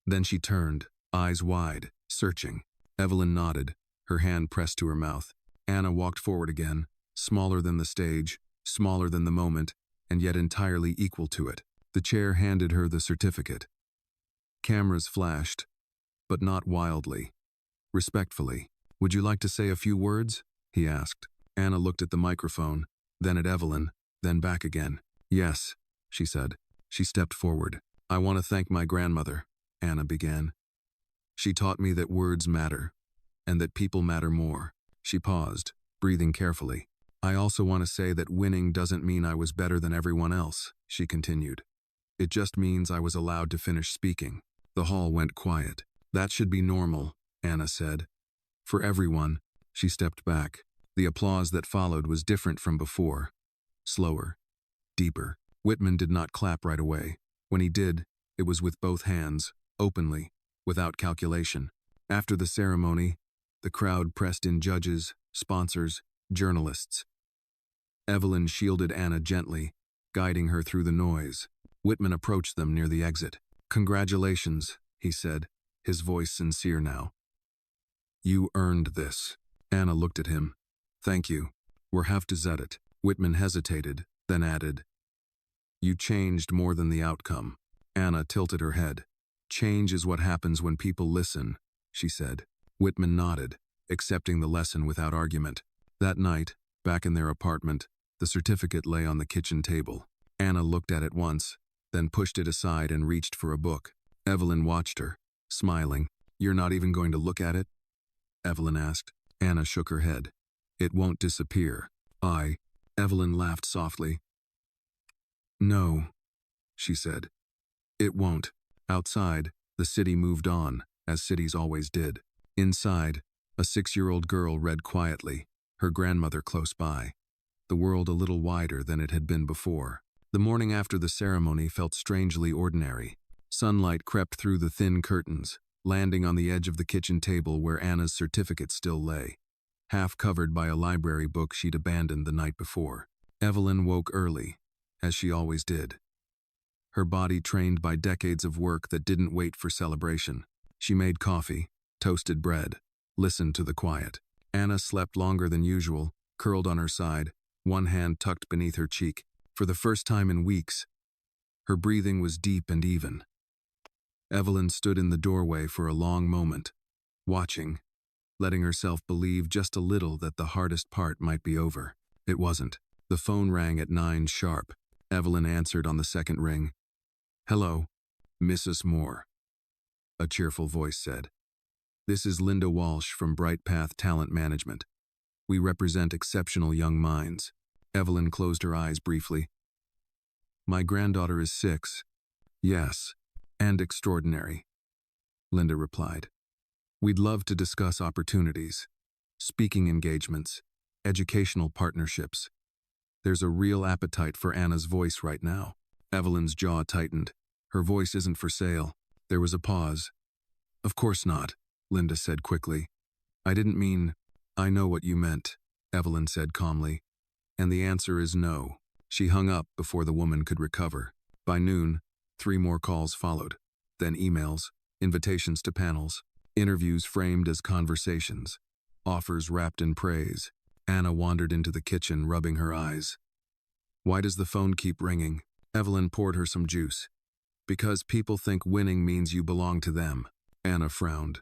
Then she turned, eyes wide, searching. Evelyn nodded, her hand pressed to her mouth. Anna walked forward again, smaller than the stage, smaller than the moment, and yet entirely equal to it. The chair handed her the certificate. Cameras flashed, but not wildly. Respectfully. "Would you like to say a few words?" he asked. Anna looked at the microphone, then at Evelyn, then back again. "Yes," she said. She stepped forward. "I want to thank my grandmother," Anna began. "She taught me that words matter, and that people matter more." She paused, breathing carefully. "I also want to say that winning doesn't mean I was better than everyone else," she continued. "It just means I was allowed to finish speaking." The hall went quiet. "That should be normal," Anna said. "For everyone." She stepped back. The applause that followed was different from before. Slower. Deeper. Whitman did not clap right away. When he did, it was with both hands, openly, without calculation. After the ceremony, the crowd pressed in judges, sponsors, journalists. Evelyn shielded Anna gently, guiding her through the noise. Whitman approached them near the exit. "Congratulations," he said, his voice sincere now. "You earned this." Anna looked at him. "Thank you. We're have to zet it." Whitman hesitated, then added, "You changed more than the outcome." Anna tilted her head. "Change is what happens when people listen," she said. Whitman nodded, accepting the lesson without argument. That night, back in their apartment, the certificate lay on the kitchen table. Anna looked at it once, then pushed it aside and reached for a book. Evelyn watched her, smiling. "You're not even going to look at it?" Evelyn asked. Anna shook her head. "It won't disappear." Evelyn laughed softly. "No," she said. "It won't." Outside, the city moved on, as cities always did. Inside, a 6-year-old girl read quietly, her grandmother close by. The world a little wider than it had been before. The morning after the ceremony felt strangely ordinary. Sunlight crept through the thin curtains, landing on the edge of the kitchen table where Anna's certificate still lay, half covered by a library book she'd abandoned the night before. Evelyn woke early, as she always did. Her body trained by decades of work that didn't wait for celebration. She made coffee, toasted bread, listened to the quiet. Anna slept longer than usual, curled on her side, one hand tucked beneath her cheek. For the first time in weeks, her breathing was deep and even. Evelyn stood in the doorway for a long moment, watching, letting herself believe just a little that the hardest part might be over. It wasn't. The phone rang at 9 sharp. Evelyn answered on the second ring. "Hello, Mrs. Moore," a cheerful voice said. "This is Linda Walsh from Bright Path Talent Management. We represent exceptional young minds." Evelyn closed her eyes briefly. "My granddaughter is 6. Yes, and extraordinary," Linda replied. "We'd love to discuss opportunities, speaking engagements, educational partnerships." There's a real appetite for Anna's voice right now. Evelyn's jaw tightened. Her voice isn't for sale. There was a pause. "Of course not," Linda said quickly. "I didn't mean—" "I know what you meant," Evelyn said calmly. "And the answer is no." She hung up before the woman could recover. By noon, 3 more calls followed. Then emails, invitations to panels, interviews framed as conversations, offers wrapped in praise. Anna wandered into the kitchen, rubbing her eyes. "Why does the phone keep ringing?" Evelyn poured her some juice. "Because people think winning means you belong to them." Anna frowned.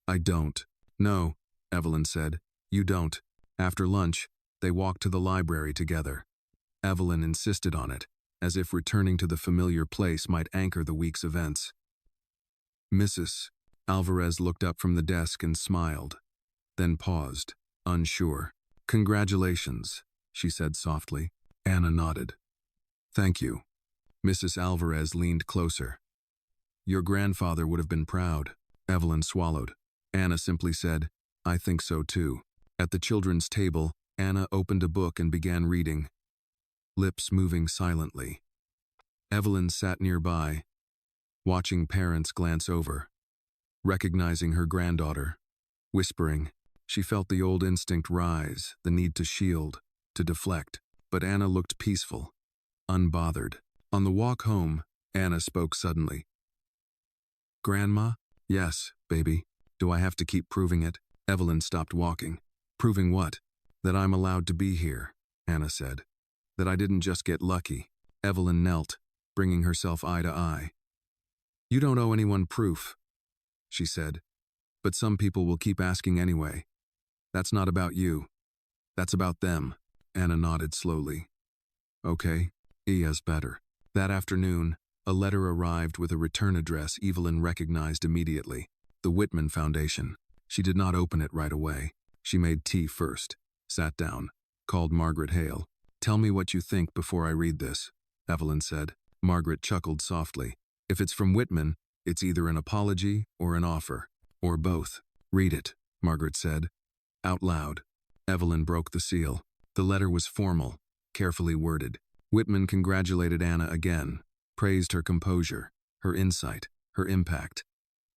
"I don't." "No," Evelyn said. "You don't. After lunch, they walked to the library together. Evelyn insisted on it, as if returning to the familiar place might anchor the week's events. Mrs. Alvarez looked up from the desk and smiled, then paused, unsure. "Congratulations," she said softly. Anna nodded. "Thank you." Mrs. Alvarez leaned closer. "Your grandfather would have been proud." Evelyn swallowed. Anna simply said, "I think so too." At the children's table, Anna opened a book and began reading, lips moving silently. Evelyn sat nearby, watching parents glance over, recognizing her granddaughter, whispering. She felt the old instinct rise, the need to shield, to deflect, but Anna looked peaceful, unbothered. On the walk home, Anna spoke suddenly. "Grandma?" "Yes, baby. Do I have to keep proving it?" Evelyn stopped walking. "Proving what?" "That I'm allowed to be here," Anna said. "That I didn't just get lucky." Evelyn knelt, bringing herself eye to eye. "You don't owe anyone proof," she said. "But some people will keep asking anyway. That's not about you. That's about them." Anna nodded slowly. "Okay, is better." That afternoon, a letter arrived with a return address Evelyn recognized immediately. The Whitman Foundation. She did not open it right away. She made tea first, sat down, called Margaret Hale. "Tell me what you think before I read this," Evelyn said. Margaret chuckled softly. "If it's from Whitman, it's either an apology or an offer, or both." "Read it," Margaret said, out loud. Evelyn broke the seal. The letter was formal, carefully worded. Whitman congratulated Anna again, praised her composure, her insight, her impact.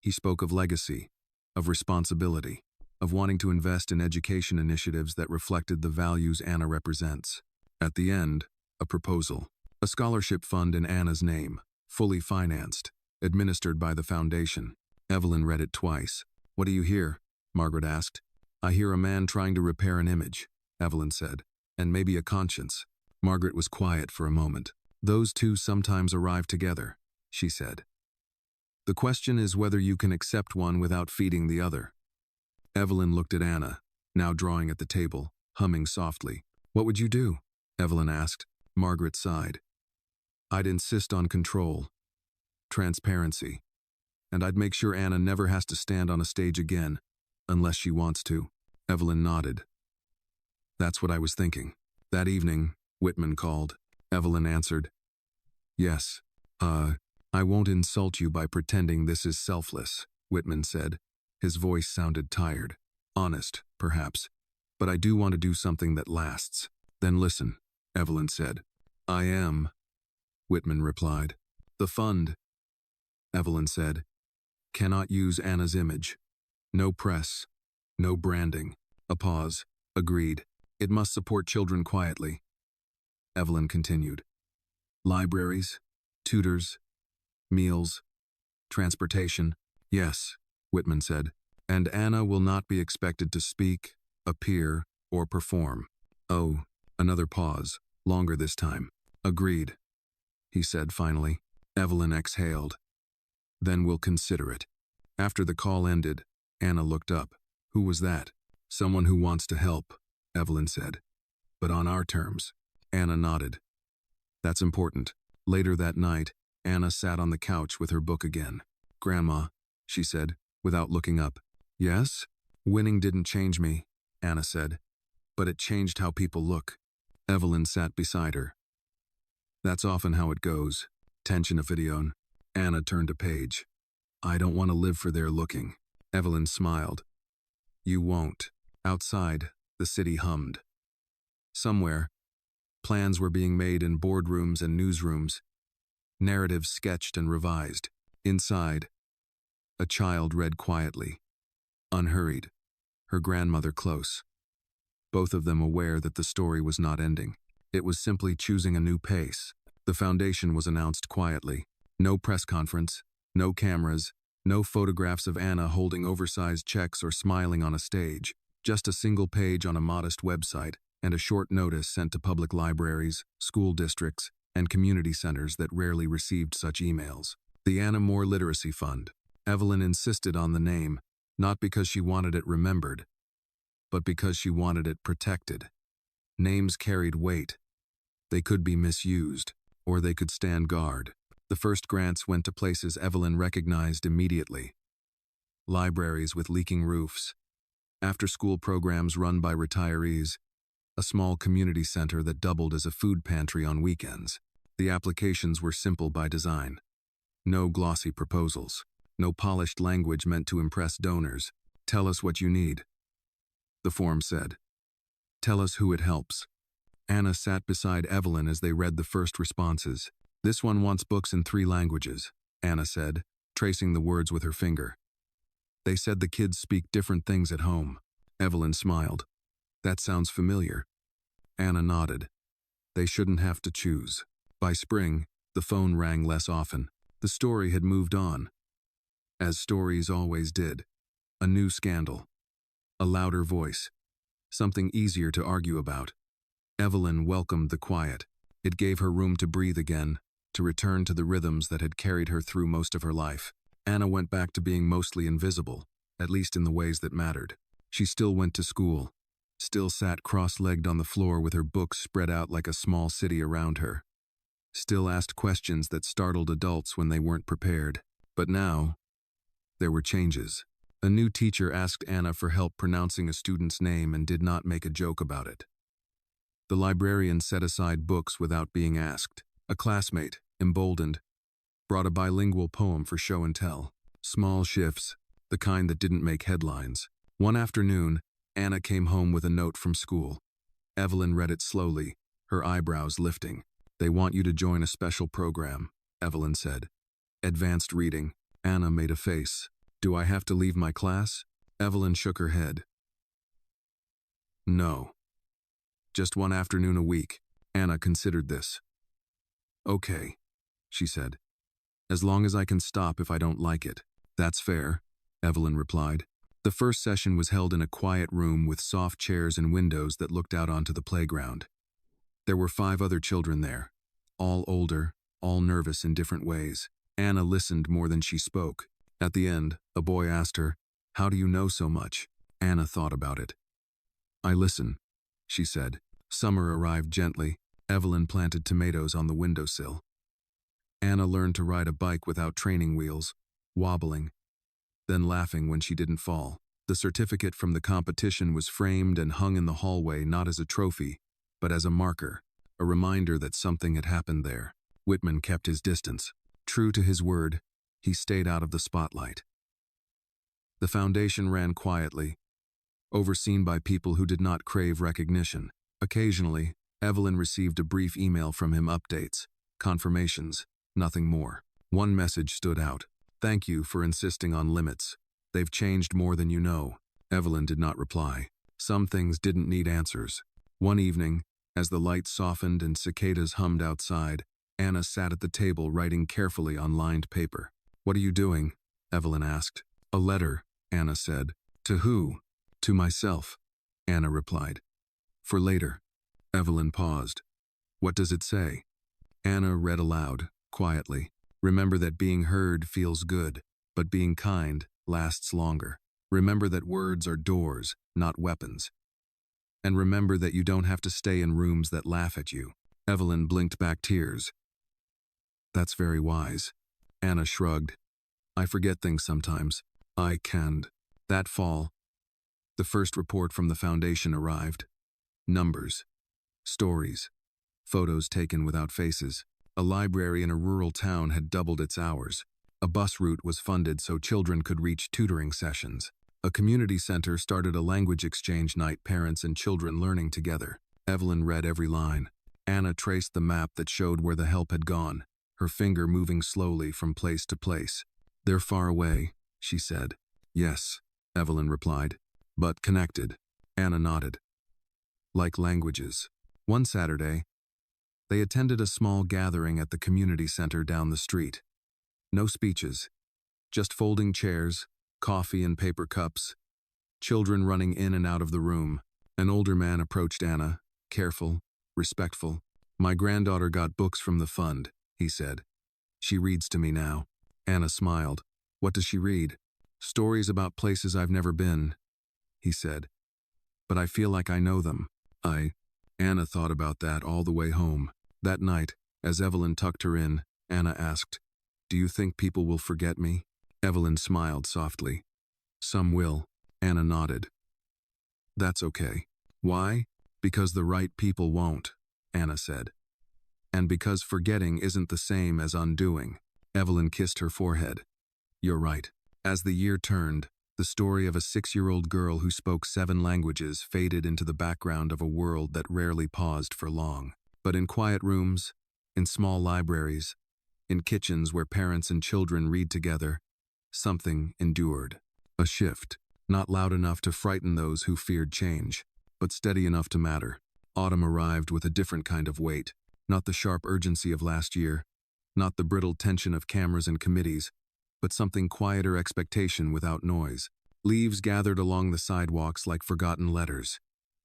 He spoke of legacy, of responsibility, of wanting to invest in education initiatives that reflected the values Anna represents. At the end, a proposal. A scholarship fund in Anna's name, fully financed, administered by the foundation. Evelyn read it twice. "What do you hear?" Margaret asked. "I hear a man trying to repair an image," Evelyn said, "and maybe a conscience." Margaret was quiet for a moment. "Those two sometimes arrive together," she said. "The question is whether you can accept one without feeding the other." Evelyn looked at Anna, now drawing at the table, humming softly. "What would you do?" Evelyn asked. Margaret sighed. "I'd insist on control, transparency, and I'd make sure Anna never has to stand on a stage again, unless she wants to." Evelyn nodded. "That's what I was thinking." That evening, Whitman called. Evelyn answered. "Yes. I won't insult you by pretending this is selfless," Whitman said. His voice sounded tired, honest, perhaps. "But I do want to do something that lasts." "Then listen," Evelyn said. "I am," Whitman replied. "The fund," Evelyn said, "cannot use Anna's image. No press, no branding." A pause. "Agreed. It must support children quietly." Evelyn continued. "Libraries, tutors, meals, transportation." "Yes," Whitman said. "And Anna will not be expected to speak, appear, or perform." Oh, another pause, longer this time. "Agreed," he said finally. Evelyn exhaled. "Then we'll consider it." After the call ended, Anna looked up. "Who was that?" "Someone who wants to help," Evelyn said. "But on our terms." Anna nodded. "That's important." Later that night, Anna sat on the couch with her book again. "Grandma," she said, without looking up. "Yes?" "Winning didn't change me," Anna said, "but it changed how people look." Evelyn sat beside her. "That's often how it goes." Tension of video. Anna turned a page. "I don't want to live for their looking." Evelyn smiled. "You won't." Outside, the city hummed. Somewhere, plans were being made in boardrooms and newsrooms, narratives sketched and revised. Inside, a child read quietly, unhurried, her grandmother close. Both of them aware that the story was not ending. It was simply choosing a new pace. The foundation was announced quietly. No press conference, no cameras, no photographs of Anna holding oversized checks or smiling on a stage. Just a single page on a modest website and a short notice sent to public libraries, school districts, and community centers that rarely received such emails. The Anna Moore Literacy Fund. Evelyn insisted on the name, not because she wanted it remembered, but because she wanted it protected. Names carried weight. They could be misused, or they could stand guard. The first grants went to places Evelyn recognized immediately. Libraries with leaking roofs, after-school programs run by retirees, a small community center that doubled as a food pantry on weekends. The applications were simple by design. No glossy proposals, no polished language meant to impress donors. Tell us what you need, the form said. Tell us who it helps. Anna sat beside Evelyn as they read the first responses. This one wants books in 3 languages, Anna said, tracing the words with her finger. They said the kids speak different things at home. Evelyn smiled. That sounds familiar. Anna nodded. They shouldn't have to choose. By spring, the phone rang less often. The story had moved on. As stories always did. A new scandal. A louder voice. Something easier to argue about. Evelyn welcomed the quiet. It gave her room to breathe again, to return to the rhythms that had carried her through most of her life. Anna went back to being mostly invisible, at least in the ways that mattered. She still went to school, still sat cross-legged on the floor with her books spread out like a small city around her, still asked questions that startled adults when they weren't prepared. But now, there were changes. A new teacher asked Anna for help pronouncing a student's name and did not make a joke about it. The librarian set aside books without being asked. A classmate, emboldened, brought a bilingual poem for show and tell. Small shifts, the kind that didn't make headlines. One afternoon, Anna came home with a note from school. Evelyn read it slowly, her eyebrows lifting. They want you to join a special program, Evelyn said. Advanced reading. Anna made a face. Do I have to leave my class? Evelyn shook her head. No. Just one afternoon a week. Anna considered this. Okay, she said. As long as I can stop if I don't like it. That's fair, Evelyn replied. The first session was held in a quiet room with soft chairs and windows that looked out onto the playground. There were 5 other children there, all older, all nervous in different ways. Anna listened more than she spoke. At the end, a boy asked her, "How do you know so much?" Anna thought about it. "I listen," she said. Summer arrived gently. Evelyn planted tomatoes on the windowsill. Anna learned to ride a bike without training wheels, wobbling, then laughing when she didn't fall. The certificate from the competition was framed and hung in the hallway not as a trophy, but as a marker, a reminder that something had happened there. Whitman kept his distance. True to his word, he stayed out of the spotlight. The foundation ran quietly, overseen by people who did not crave recognition. Occasionally, Evelyn received a brief email from him, updates, confirmations, nothing more. One message stood out. "Thank you for insisting on limits. They've changed more than you know." Evelyn did not reply. Some things didn't need answers. One evening, as the lights softened and cicadas hummed outside, Anna sat at the table writing carefully on lined paper. "What are you doing?" Evelyn asked. "A letter," Anna said. "To who?" "To myself," Anna replied. "For later." Evelyn paused. "What does it say?" Anna read aloud, quietly. "Remember that being heard feels good, but being kind lasts longer. Remember that words are doors, not weapons. And remember that you don't have to stay in rooms that laugh at you." Evelyn blinked back tears. "That's very wise." Anna shrugged. "I forget things sometimes. I can't." That fall, the first report from the foundation arrived. Numbers. Stories. Photos taken without faces. A library in a rural town had doubled its hours. A bus route was funded so children could reach tutoring sessions. A community center started a language exchange night, parents and children learning together. Evelyn read every line. Anna traced the map that showed where the help had gone, her finger moving slowly from place to place. "They're far away," she said. "Yes," Evelyn replied. "But connected." Anna nodded. "Like languages." One Saturday, they attended a small gathering at the community center down the street. No speeches, just folding chairs, coffee and paper cups, children running in and out of the room. An older man approached Anna, careful, respectful. "My granddaughter got books from the fund," he said. "She reads to me now." Anna smiled. "What does she read?" "Stories about places I've never been," he said. but I feel like I know them. Anna thought about that all the way home. That night, as Evelyn tucked her in, Anna asked, "Do you think people will forget me?" Evelyn smiled softly. "Some will." Anna nodded. "That's okay." "Why?" "Because the right people won't," Anna said. "And because forgetting isn't the same as undoing." Evelyn kissed her forehead. "You're right." As the year turned, the story of a 6-year-old girl who spoke 7 languages faded into the background of a world that rarely paused for long. But in quiet rooms, in small libraries, in kitchens where parents and children read together, something endured. A shift, not loud enough to frighten those who feared change, but steady enough to matter. Autumn arrived with a different kind of weight, not the sharp urgency of last year, not the brittle tension of cameras and committees, but something quieter expectation without noise. Leaves gathered along the sidewalks like forgotten letters,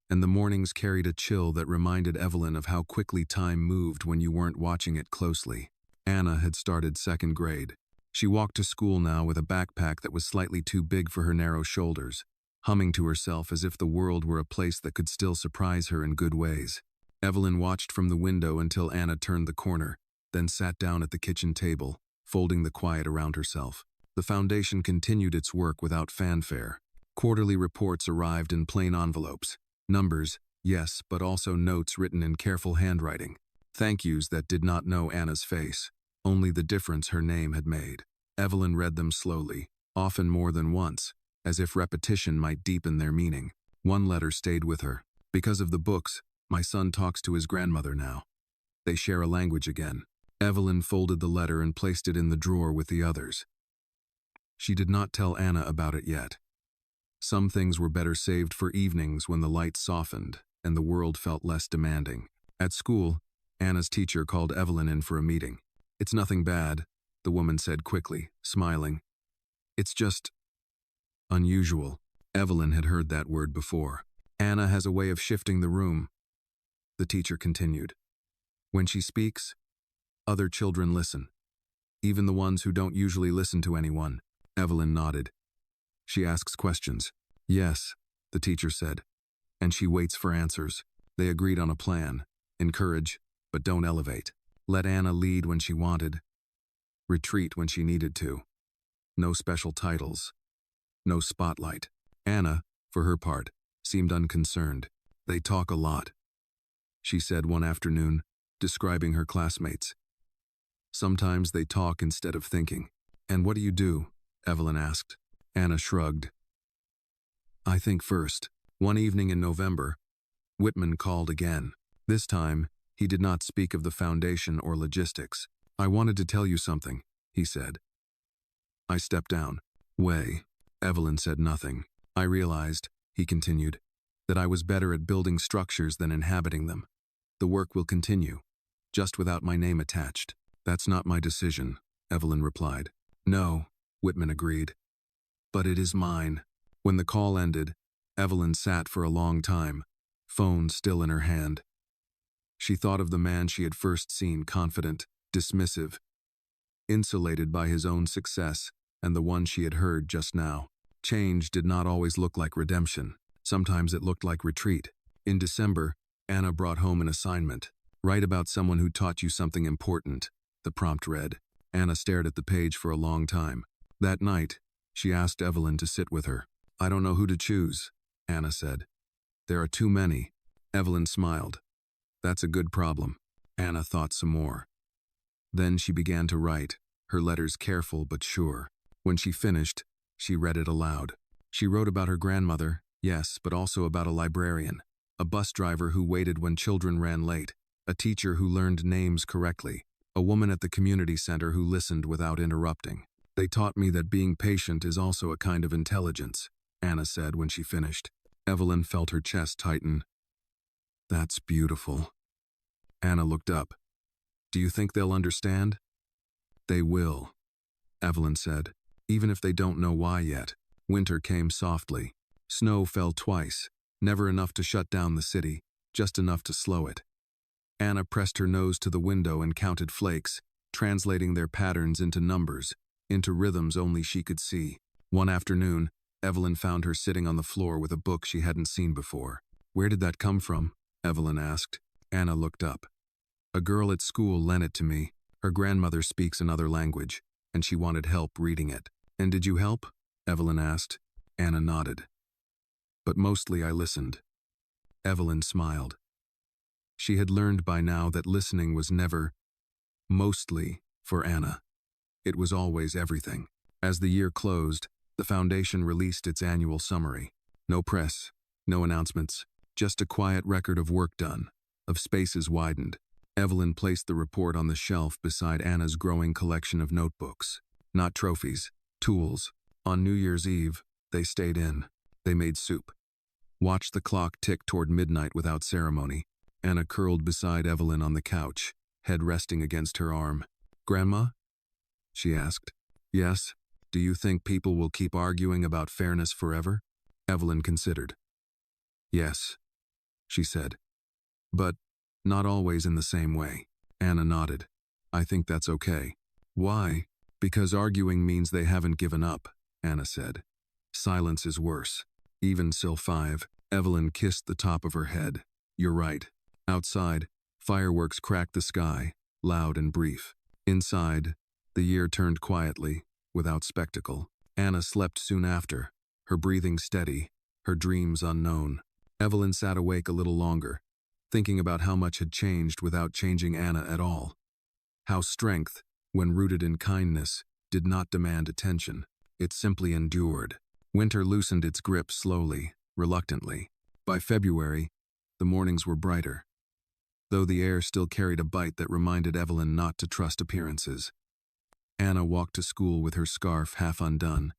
and the mornings carried a chill that reminded Evelyn of how quickly time moved when you weren't watching it closely. Anna had started 2nd grade. She walked to school now with a backpack that was slightly too big for her narrow shoulders, humming to herself as if the world were a place that could still surprise her in good ways. Evelyn watched from the window until Anna turned the corner, then sat down at the kitchen table, folding the quiet around herself. The foundation continued its work without fanfare. Quarterly reports arrived in plain envelopes. Numbers, yes, but also notes written in careful handwriting. Thank yous that did not know Anna's face, only the difference her name had made. Evelyn read them slowly, often more than once, as if repetition might deepen their meaning. One letter stayed with her. "Because of the books, my son talks to his grandmother now. They share a language again." Evelyn folded the letter and placed it in the drawer with the others. She did not tell Anna about it yet. Some things were better saved for evenings when the light softened and the world felt less demanding. At school, Anna's teacher called Evelyn in for a meeting. "It's nothing bad," the woman said quickly, smiling. "It's just unusual." Evelyn had heard that word before. "Anna has a way of shifting the room," the teacher continued. "When she speaks, other children listen. Even the ones who don't usually listen to anyone." Evelyn nodded. "She asks questions." "Yes," the teacher said. "And she waits for answers." They agreed on a plan. Encourage, but don't elevate. Let Anna lead when she wanted. Retreat when she needed to. No special titles. No spotlight. Anna, for her part, seemed unconcerned. "They talk a lot," she said one afternoon, describing her classmates. "Sometimes they talk instead of thinking." "And what do you do?" Evelyn asked. Anna shrugged. "I think first." One evening in November, Whitman called again. This time, he did not speak of the foundation or logistics. "I wanted to tell you something," he said. I stepped down. Evelyn said nothing. "I realized," he continued, "that I was better at building structures than inhabiting them. The work will continue, just without my name attached." "That's not my decision," Evelyn replied. "No," Whitman agreed. "But it is mine." When the call ended, Evelyn sat for a long time, phone still in her hand. She thought of the man she had first seen, confident, dismissive, insulated by his own success, and the one she had heard just now. Change did not always look like redemption. Sometimes it looked like retreat. In December, Anna brought home an assignment. "Write about someone who taught you something important," the prompt read. Anna stared at the page for a long time. That night, she asked Evelyn to sit with her. "I don't know who to choose," Anna said. "There are too many." Evelyn smiled. "That's a good problem." Anna thought some more. Then she began to write, her letters careful but sure. When she finished, she read it aloud. She wrote about her grandmother, yes, but also about a librarian, a bus driver who waited when children ran late, a teacher who learned names correctly, a woman at the community center who listened without interrupting. "They taught me that being patient is also a kind of intelligence," Anna said when she finished. Evelyn felt her chest tighten. "That's beautiful." Anna looked up. "Do you think they'll understand?" "They will," Evelyn said, "even if they don't know why yet." Winter came softly. Snow fell twice, never enough to shut down the city, just enough to slow it. Anna pressed her nose to the window and counted flakes, translating their patterns into numbers, into rhythms only she could see. One afternoon, Evelyn found her sitting on the floor with a book she hadn't seen before. "Where did that come from?" Evelyn asked. Anna looked up. "A girl at school lent it to me. Her grandmother speaks another language, and she wanted help reading it." "And did you help?" Evelyn asked. Anna nodded. "But mostly I listened." Evelyn smiled. She had learned by now that listening was never mostly for Anna. It was always everything. As the year closed, the foundation released its annual summary. No press, no announcements, just a quiet record of work done, of spaces widened. Evelyn placed the report on the shelf beside Anna's growing collection of notebooks. Not trophies, tools. On New Year's Eve, they stayed in. They made soup. Watched the clock tick toward midnight without ceremony. Anna curled beside Evelyn on the couch, head resting against her arm. "Grandma?" she asked. "Yes. Do you think people will keep arguing about fairness forever?" Evelyn considered. "Yes," she said. "But not always in the same way." Anna nodded. "I think that's okay." "Why?" "Because arguing means they haven't given up," Anna said. "Silence is worse." Even Sil 5, Evelyn kissed the top of her head. "You're right." Outside, fireworks cracked the sky, loud and brief. Inside, the year turned quietly, without spectacle. Anna slept soon after, her breathing steady, her dreams unknown. Evelyn sat awake a little longer, thinking about how much had changed without changing Anna at all. How strength, when rooted in kindness, did not demand attention. It simply endured. Winter loosened its grip slowly, reluctantly. By February, the mornings were brighter, though the air still carried a bite that reminded Evelyn not to trust appearances. Anna walked to school with her scarf half undone,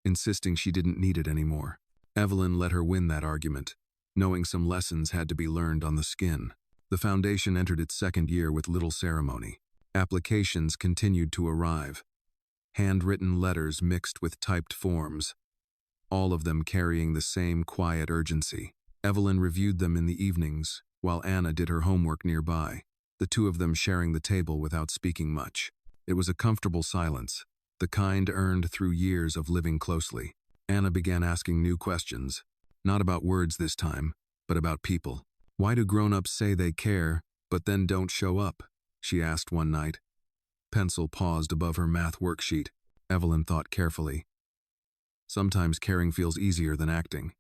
insisting she didn't need it anymore. Evelyn let her win that argument, knowing some lessons had to be learned on the skin. The foundation entered its second year with little ceremony. Applications continued to arrive. Handwritten letters mixed with typed forms, all of them carrying the same quiet urgency. Evelyn reviewed them in the evenings, while Anna did her homework nearby, the two of them sharing the table without speaking much. It was a comfortable silence, the kind earned through years of living closely. Anna began asking new questions, not about words this time, but about people. "Why do grown-ups say they care, but then don't show up?" she asked one night. Pencil paused above her math worksheet. Evelyn thought carefully. "Sometimes caring feels easier than acting,"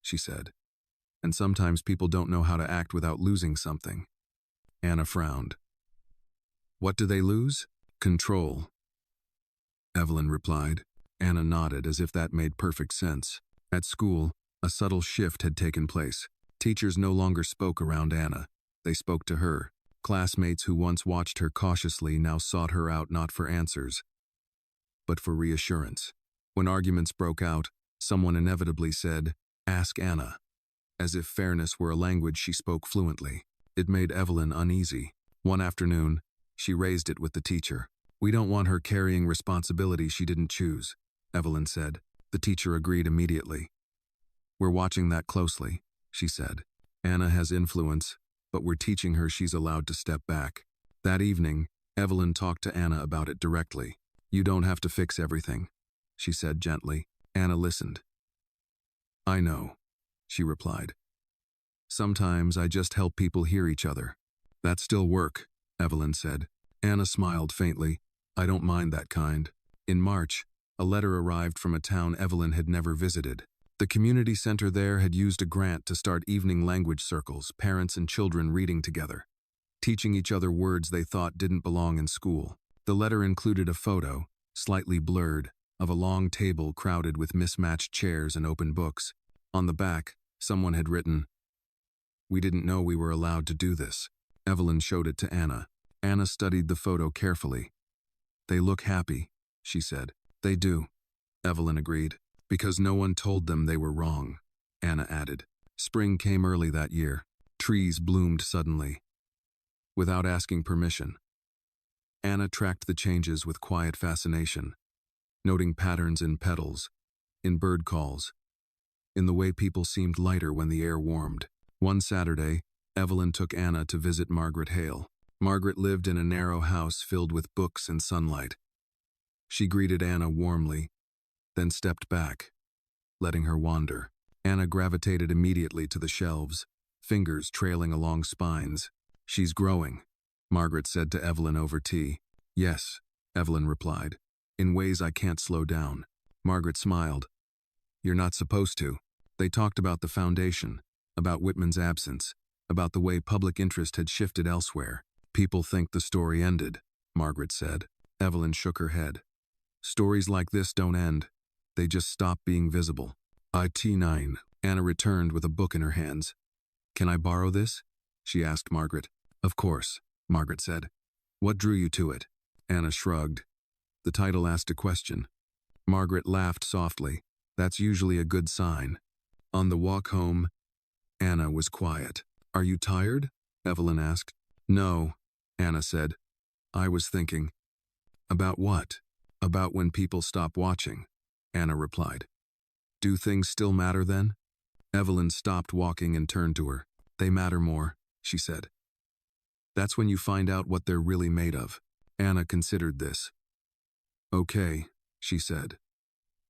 she said. "And sometimes people don't know how to act without losing something." Anna frowned. "What do they lose?" "Control," Evelyn replied. Anna nodded as if that made perfect sense. At school, a subtle shift had taken place. Teachers no longer spoke around Anna. They spoke to her. Classmates who once watched her cautiously now sought her out not for answers, but for reassurance. When arguments broke out, someone inevitably said, "Ask Anna," as if fairness were a language she spoke fluently. It made Evelyn uneasy. One afternoon, she raised it with the teacher. "We don't want her carrying responsibility she didn't choose," Evelyn said. The teacher agreed immediately. "We're watching that closely," she said. "Anna has influence, but we're teaching her she's allowed to step back." That evening, Evelyn talked to Anna about it directly. "You don't have to fix everything," she said gently. Anna listened. "I know," she replied. "Sometimes I just help people hear each other." "That's still work," Evelyn said. Anna smiled faintly. "I don't mind that kind." In March, a letter arrived from a town Evelyn had never visited. The community center there had used a grant to start evening language circles, parents and children reading together, teaching each other words they thought didn't belong in school. The letter included a photo, slightly blurred, of a long table crowded with mismatched chairs and open books. On the back, someone had written, "We didn't know we were allowed to do this." Evelyn showed it to Anna. Anna studied the photo carefully. "They look happy," she said. "They do," Evelyn agreed. "Because no one told them they were wrong," Anna added. Spring came early that year. Trees bloomed suddenly, without asking permission. Anna tracked the changes with quiet fascination, noting patterns in petals, in bird calls, in the way people seemed lighter when the air warmed. One Saturday, Evelyn took Anna to visit Margaret Hale. Margaret lived in a narrow house filled with books and sunlight. She greeted Anna warmly, then stepped back. letting her wander. Anna gravitated immediately to the shelves, fingers trailing along spines. "She's growing," Margaret said to Evelyn over tea. "Yes," Evelyn replied, "in ways I can't slow down." Margaret smiled. "You're not supposed to." They talked about the foundation, about Whitman's absence, about the way public interest had shifted elsewhere. "People think the story ended," Margaret said. Evelyn shook her head. "Stories like this don't end. They just stop being visible." IT9. Anna returned with a book in her hands. "Can I borrow this?" she asked Margaret. "Of course," Margaret said. "What drew you to it?" Anna shrugged. The title asked a question. Margaret laughed softly. "That's usually a good sign." On the walk home, Anna was quiet. "Are you tired?" Evelyn asked. "No," Anna said. "I was thinking." "About what?" "About when people stop watching," Anna replied. "Do things still matter then?" Evelyn stopped walking and turned to her. "They matter more," she said. "That's when you find out what they're really made of." Anna considered this. "Okay," she said.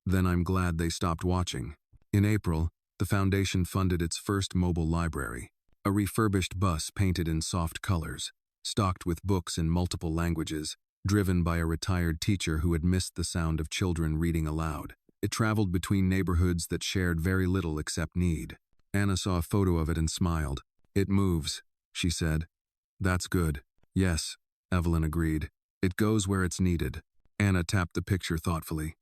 "Then I'm glad they stopped watching." In April, the foundation funded its first mobile library, a refurbished bus painted in soft colors, stocked with books in multiple languages, driven by a retired teacher who had missed the sound of children reading aloud. It traveled between neighborhoods that shared very little except need. Anna saw a photo of it and smiled. "It moves," she said. "That's good." "Yes," Evelyn agreed. "It goes where it's needed." Anna tapped the picture thoughtfully.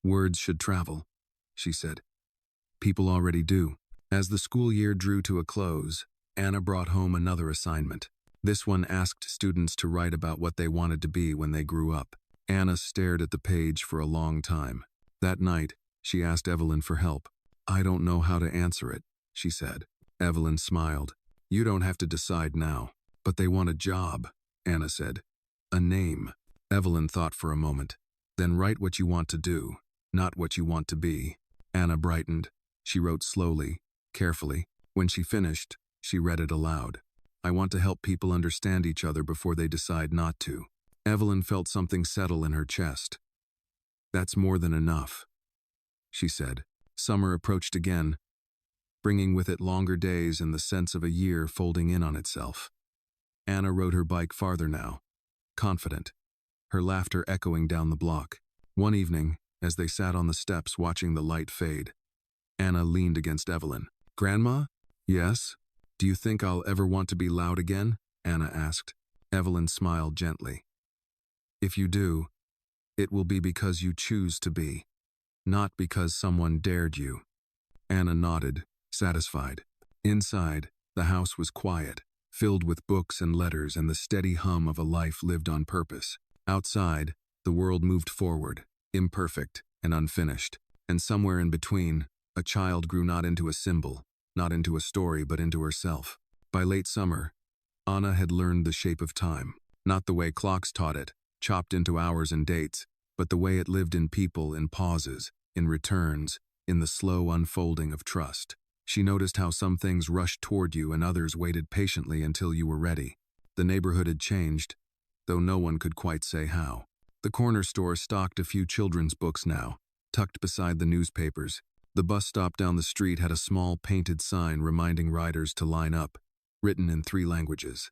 "Words should travel," she said. "People already do." As the school year drew to a close, Anna brought home another assignment. This one asked students to write about what they wanted to be when they grew up. Anna stared at the page for a long time. That night, she asked Evelyn for help. "I don't know how to answer it," she said. Evelyn smiled. "You don't have to decide now." "But they want a job," Anna said. "A name." Evelyn thought for a moment. "Then write what you want to do, not what you want to be." Anna brightened. She wrote slowly, carefully. When she finished, she read it aloud. "I want to help people understand each other before they decide not to." Evelyn felt something settle in her chest. "That's more than enough," she said. Summer approached again, bringing with it longer days and the sense of a year folding in on itself. Anna rode her bike farther now, confident, her laughter echoing down the block. One evening, as they sat on the steps watching the light fade, Anna leaned against Evelyn. "Grandma?" "Yes?" "Do you think I'll ever want to be loud again?" Anna asked. Evelyn smiled gently. "If you do, it will be because you choose to be, not because someone dared you." Anna nodded, satisfied. Inside, the house was quiet, filled with books and letters and the steady hum of a life lived on purpose. Outside, the world moved forward, imperfect and unfinished. And somewhere in between, a child grew not into a symbol, not into a story, but into herself. By late summer, Anna had learned the shape of time, not the way clocks taught it, chopped into hours and dates, but the way it lived in people, in pauses, in returns, in the slow unfolding of trust. She noticed how some things rushed toward you and others waited patiently until you were ready. The neighborhood had changed, though no one could quite say how. The corner store stocked a few children's books now, tucked beside the newspapers. The bus stop down the street had a small painted sign reminding riders to line up, written in 3 languages.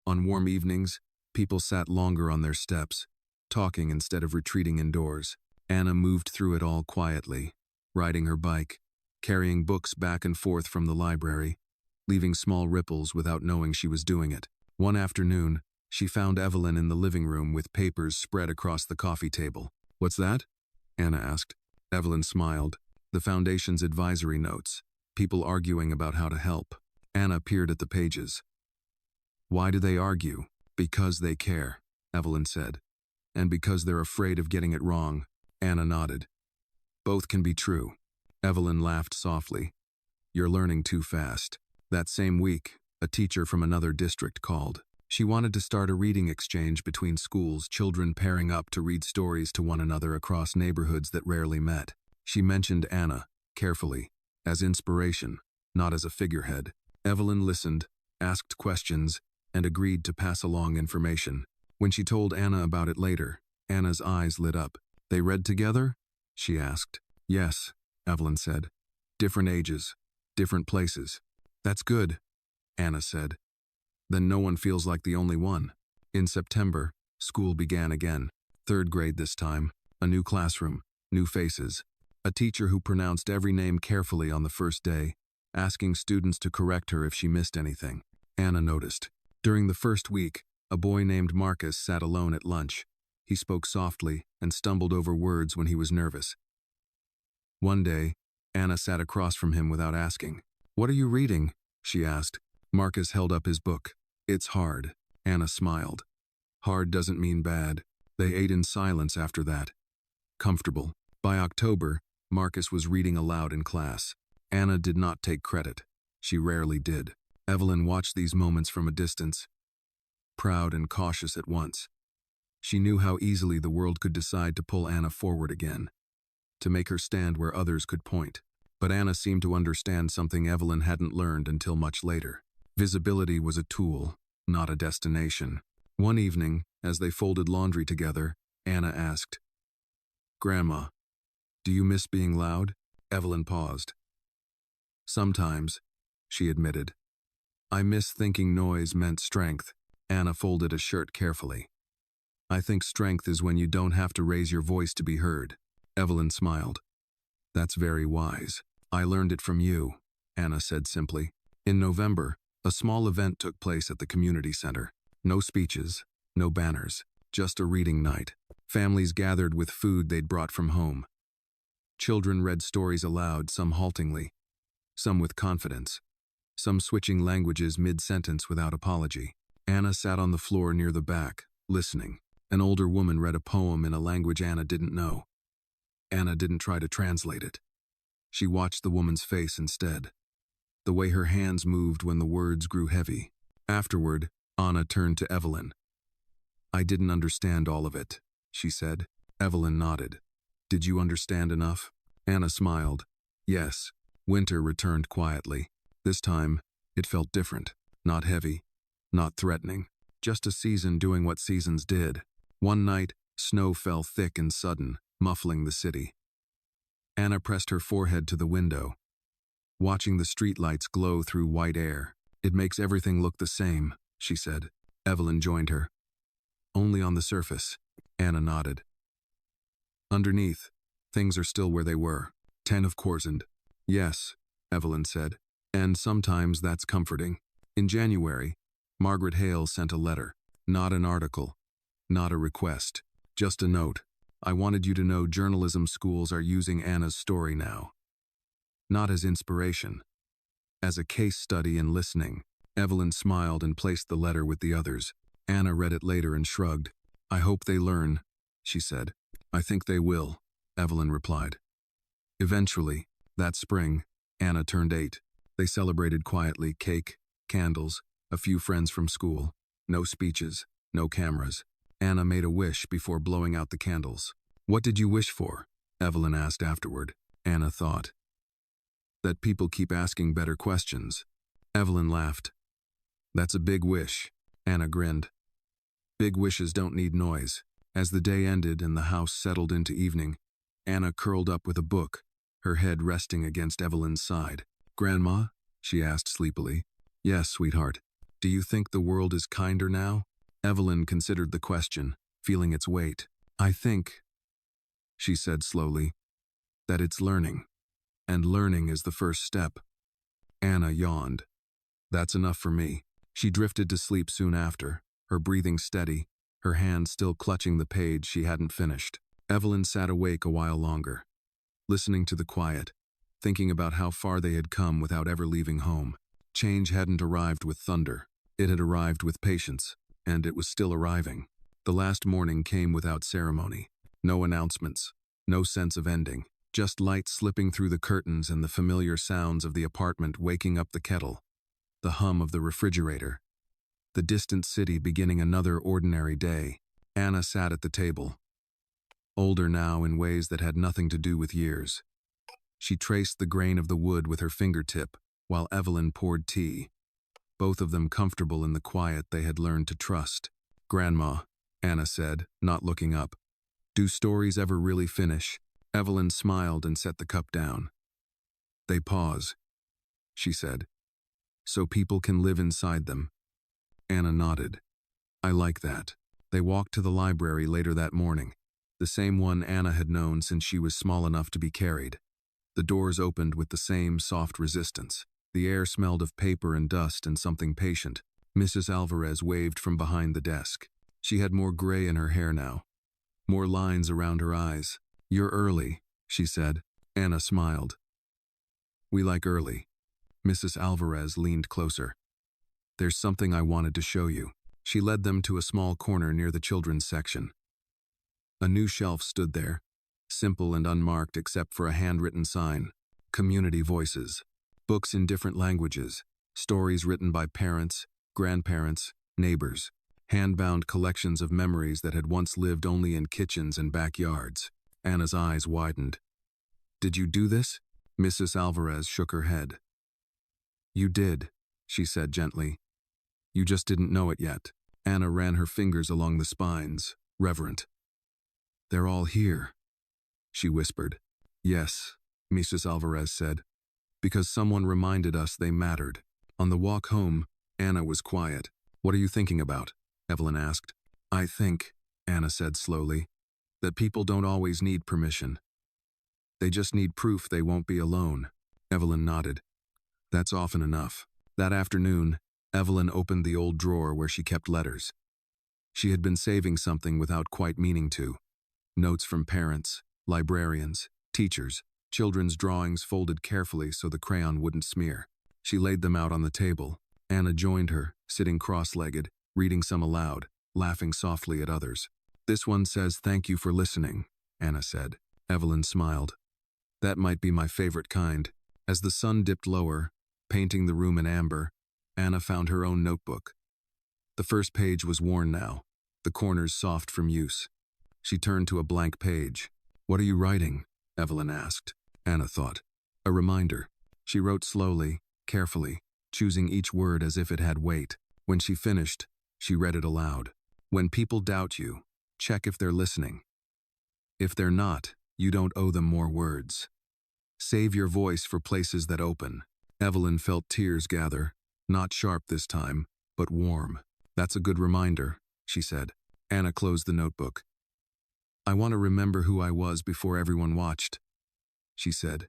On warm evenings, people sat longer on their steps, talking instead of retreating indoors. Anna moved through it all quietly, riding her bike, carrying books back and forth from the library, leaving small ripples without knowing she was doing it. One afternoon, she found Evelyn in the living room with papers spread across the coffee table. "What's that?" Anna asked. Evelyn smiled. The foundation's advisory notes, people arguing about how to help. Anna peered at the pages. "Why do they argue?" "Because they care," Evelyn said. "And because they're afraid of getting it wrong." Anna nodded. "Both can be true." Evelyn laughed softly. "You're learning too fast." That same week, a teacher from another district called. She wanted to start a reading exchange between schools, children pairing up to read stories to one another across neighborhoods that rarely met. She mentioned Anna, carefully, as inspiration, not as a figurehead. Evelyn listened, asked questions, and agreed to pass along information. When she told Anna about it later, Anna's eyes lit up. "They read together?" she asked. "Yes," Evelyn said. Different ages, different places. That's good, Anna said. Then no one feels like the only one. In September, school began again. 3rd grade this time. A new classroom, new faces. A teacher who pronounced every name carefully on the first day, asking students to correct her if she missed anything. Anna noticed. During the first week, a boy named Marcus sat alone at lunch. He spoke softly and stumbled over words when he was nervous. One day, Anna sat across from him without asking. "What are you reading?" she asked. Marcus held up his book. "It's hard," Anna smiled. Hard doesn't mean bad. They ate in silence after that. Comfortable. By October, Marcus was reading aloud in class. Anna did not take credit. She rarely did. Evelyn watched these moments from a distance, proud and cautious at once. She knew how easily the world could decide to pull Anna forward again, to make her stand where others could point. But Anna seemed to understand something Evelyn hadn't learned until much later. Visibility was a tool, not a destination. One evening, as they folded laundry together, Anna asked, "Grandma, do you miss being loud?" Evelyn paused. "Sometimes," she admitted. "I miss thinking noise meant strength." Anna folded a shirt carefully. "I think strength is when you don't have to raise your voice to be heard." Evelyn smiled. "That's very wise. I learned it from you," Anna said simply. In November, a small event took place at the community center. No speeches, no banners, just a reading night. Families gathered with food they'd brought from home. Children read stories aloud, some haltingly, some with confidence, some switching languages mid-sentence without apology. Anna sat on the floor near the back, listening. An older woman read a poem in a language Anna didn't know. Anna didn't try to translate it. She watched the woman's face instead, the way her hands moved when the words grew heavy. Afterward, Anna turned to Evelyn. "I didn't understand all of it," she said. Evelyn nodded. "Did you understand enough?" Anna smiled. "Yes." Winter returned quietly. This time, it felt different. Not heavy, not threatening. Just a season doing what seasons did. One night, snow fell thick and sudden, muffling the city. Anna pressed her forehead to the window, watching the streetlights glow through white air. "It makes everything look the same," she said. Evelyn joined her. "Only on the surface." Anna nodded. "Underneath, things are still where they were." 10 of coursened. "Yes," Evelyn said. "And sometimes that's comforting." In January, Margaret Hale sent a letter. Not an article, not a request, just a note. "I wanted you to know journalism schools are using Anna's story now. Not as inspiration, as a case study in listening." Evelyn smiled and placed the letter with the others. Anna read it later and shrugged. "I hope they learn," she said. "I think they will," Evelyn replied. Eventually, that spring, Anna turned 8. They celebrated quietly, cake, candles, a few friends from school. No speeches, no cameras. Anna made a wish before blowing out the candles. "What did you wish for?" Evelyn asked afterward. Anna thought. "That people keep asking better questions." Evelyn laughed. "That's a big wish." Anna grinned. "Big wishes don't need noise." As the day ended and the house settled into evening, Anna curled up with a book, her head resting against Evelyn's side. "Grandma?" she asked sleepily. "Yes, sweetheart. Do you think the world is kinder now?" Evelyn considered the question, feeling its weight. "I think," she said slowly, "that it's learning. And learning is the first step." Anna yawned. "That's enough for me." She drifted to sleep soon after, her breathing steady, her hand still clutching the page she hadn't finished. Evelyn sat awake a while longer, listening to the quiet, thinking about how far they had come without ever leaving home. Change hadn't arrived with thunder. It had arrived with patience, and it was still arriving. The last morning came without ceremony. No announcements, no sense of ending, just light slipping through the curtains and the familiar sounds of the apartment waking up the kettle, the hum of the refrigerator, the distant city beginning another ordinary day. Anna sat at the table, older now in ways that had nothing to do with years. She traced the grain of the wood with her fingertip, while Evelyn poured tea, both of them comfortable in the quiet they had learned to trust. "Grandma," Anna said, not looking up, "do stories ever really finish?" Evelyn smiled and set the cup down. They pause, she said, so people can live inside them. Anna nodded. I like that. They walked to the library later that morning, the same one Anna had known since she was small enough to be carried. The doors opened with the same soft resistance. The air smelled of paper and dust and something patient. Mrs. Alvarez waved from behind the desk. She had more gray in her hair now, more lines around her eyes. You're early, she said. Anna smiled. We like early. Mrs. Alvarez leaned closer. There's something I wanted to show you. She led them to a small corner near the children's section. A new shelf stood there, simple and unmarked except for a handwritten sign. Community Voices. Books in different languages. Stories written by parents, grandparents, neighbors. Hand-bound collections of memories that had once lived only in kitchens and backyards. Anna's eyes widened. Did you do this? Mrs. Alvarez shook her head. You did, she said gently. You just didn't know it yet. Anna ran her fingers along the spines, reverent. They're all here, she whispered. Yes, Mrs. Alvarez said, because someone reminded us they mattered. On the walk home, Anna was quiet. What are you thinking about? Evelyn asked. I think, Anna said slowly, that people don't always need permission. They just need proof they won't be alone. Evelyn nodded. That's often enough. That afternoon, Evelyn opened the old drawer where she kept letters. She had been saving something without quite meaning to. Notes from parents, librarians, teachers, children's drawings folded carefully so the crayon wouldn't smear. She laid them out on the table. Anna joined her, sitting cross-legged, reading some aloud, laughing softly at others. This one says, "Thank you for listening," Anna said. Evelyn smiled. That might be my favorite kind. As the sun dipped lower, painting the room in amber, Anna found her own notebook. The first page was worn now, the corners soft from use. She turned to a blank page. What are you writing? Evelyn asked. Anna thought. A reminder. She wrote slowly, carefully, choosing each word as if it had weight. When she finished, she read it aloud. When people doubt you, check if they're listening. If they're not, you don't owe them more words. Save your voice for places that open. Evelyn felt tears gather, not sharp this time, but warm. That's a good reminder, she said. Anna closed the notebook. I want to remember who I was before everyone watched, she said.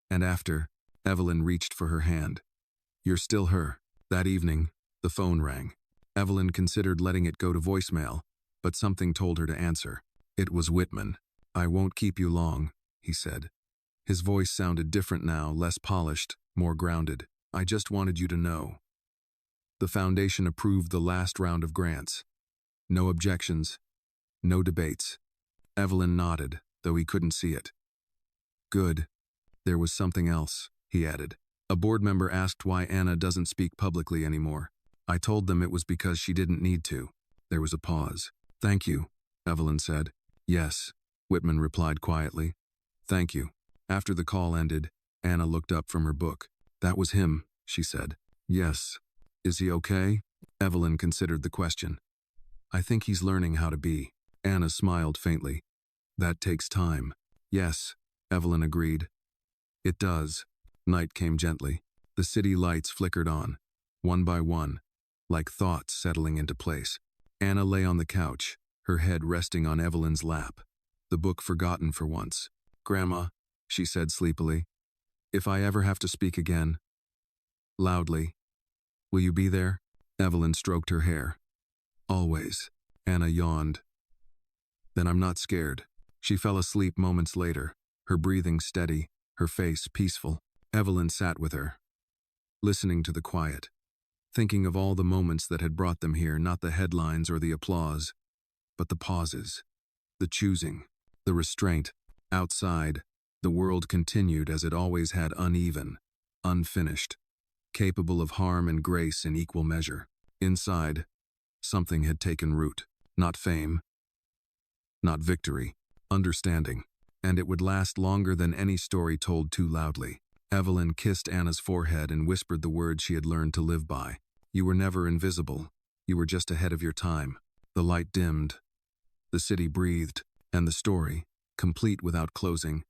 And after, Evelyn reached for her hand. You're still her. That evening, the phone rang. Evelyn considered letting it go to voicemail, but something told her to answer. It was Whitman. I won't keep you long, he said. His voice sounded different now, less polished, more grounded. I just wanted you to know. The foundation approved the last round of grants. No objections. No debates. Evelyn nodded, though he couldn't see it. Good. There was something else, he added. A board member asked why Anna doesn't speak publicly anymore. I told them it was because she didn't need to. There was a pause. Thank you, Evelyn said. Yes, Whitman replied quietly. Thank you. After the call ended, Anna looked up from her book. That was him, she said. Yes. Is he okay? Evelyn considered the question. I think he's learning how to be. Anna smiled faintly. That takes time. Yes, Evelyn agreed. It does. Night came gently. The city lights flickered on, one by one, like thoughts settling into place. Anna lay on the couch, her head resting on Evelyn's lap, the book forgotten for once. Grandma, she said sleepily, if I ever have to speak again. Loudly. Will you be there? Evelyn stroked her hair. Always. Anna yawned. Then I'm not scared. She fell asleep moments later, her breathing steady, her face peaceful. Evelyn sat with her, listening to the quiet, thinking of all the moments that had brought them here, not the headlines or the applause, but the pauses, the choosing, the restraint. Outside, the world continued as it always had, uneven, unfinished, capable of harm and grace in equal measure. Inside, something had taken root. Not fame, not victory, understanding. And it would last longer than any story told too loudly. Evelyn kissed Anna's forehead and whispered the words she had learned to live by. You were never invisible. You were just ahead of your time. The light dimmed. The city breathed. And the story, complete without closing,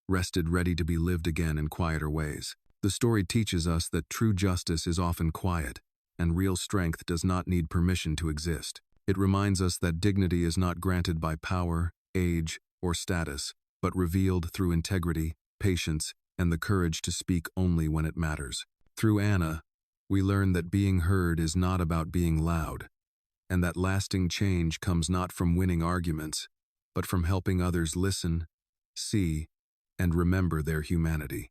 rested ready to be lived again in quieter ways. The story teaches us that true justice is often quiet, and real strength does not need permission to exist. It reminds us that dignity is not granted by power, age, or status, but revealed through integrity, patience, and the courage to speak only when it matters. Through Anna, we learn that being heard is not about being loud, and that lasting change comes not from winning arguments, but from helping others listen, see, and remember their humanity.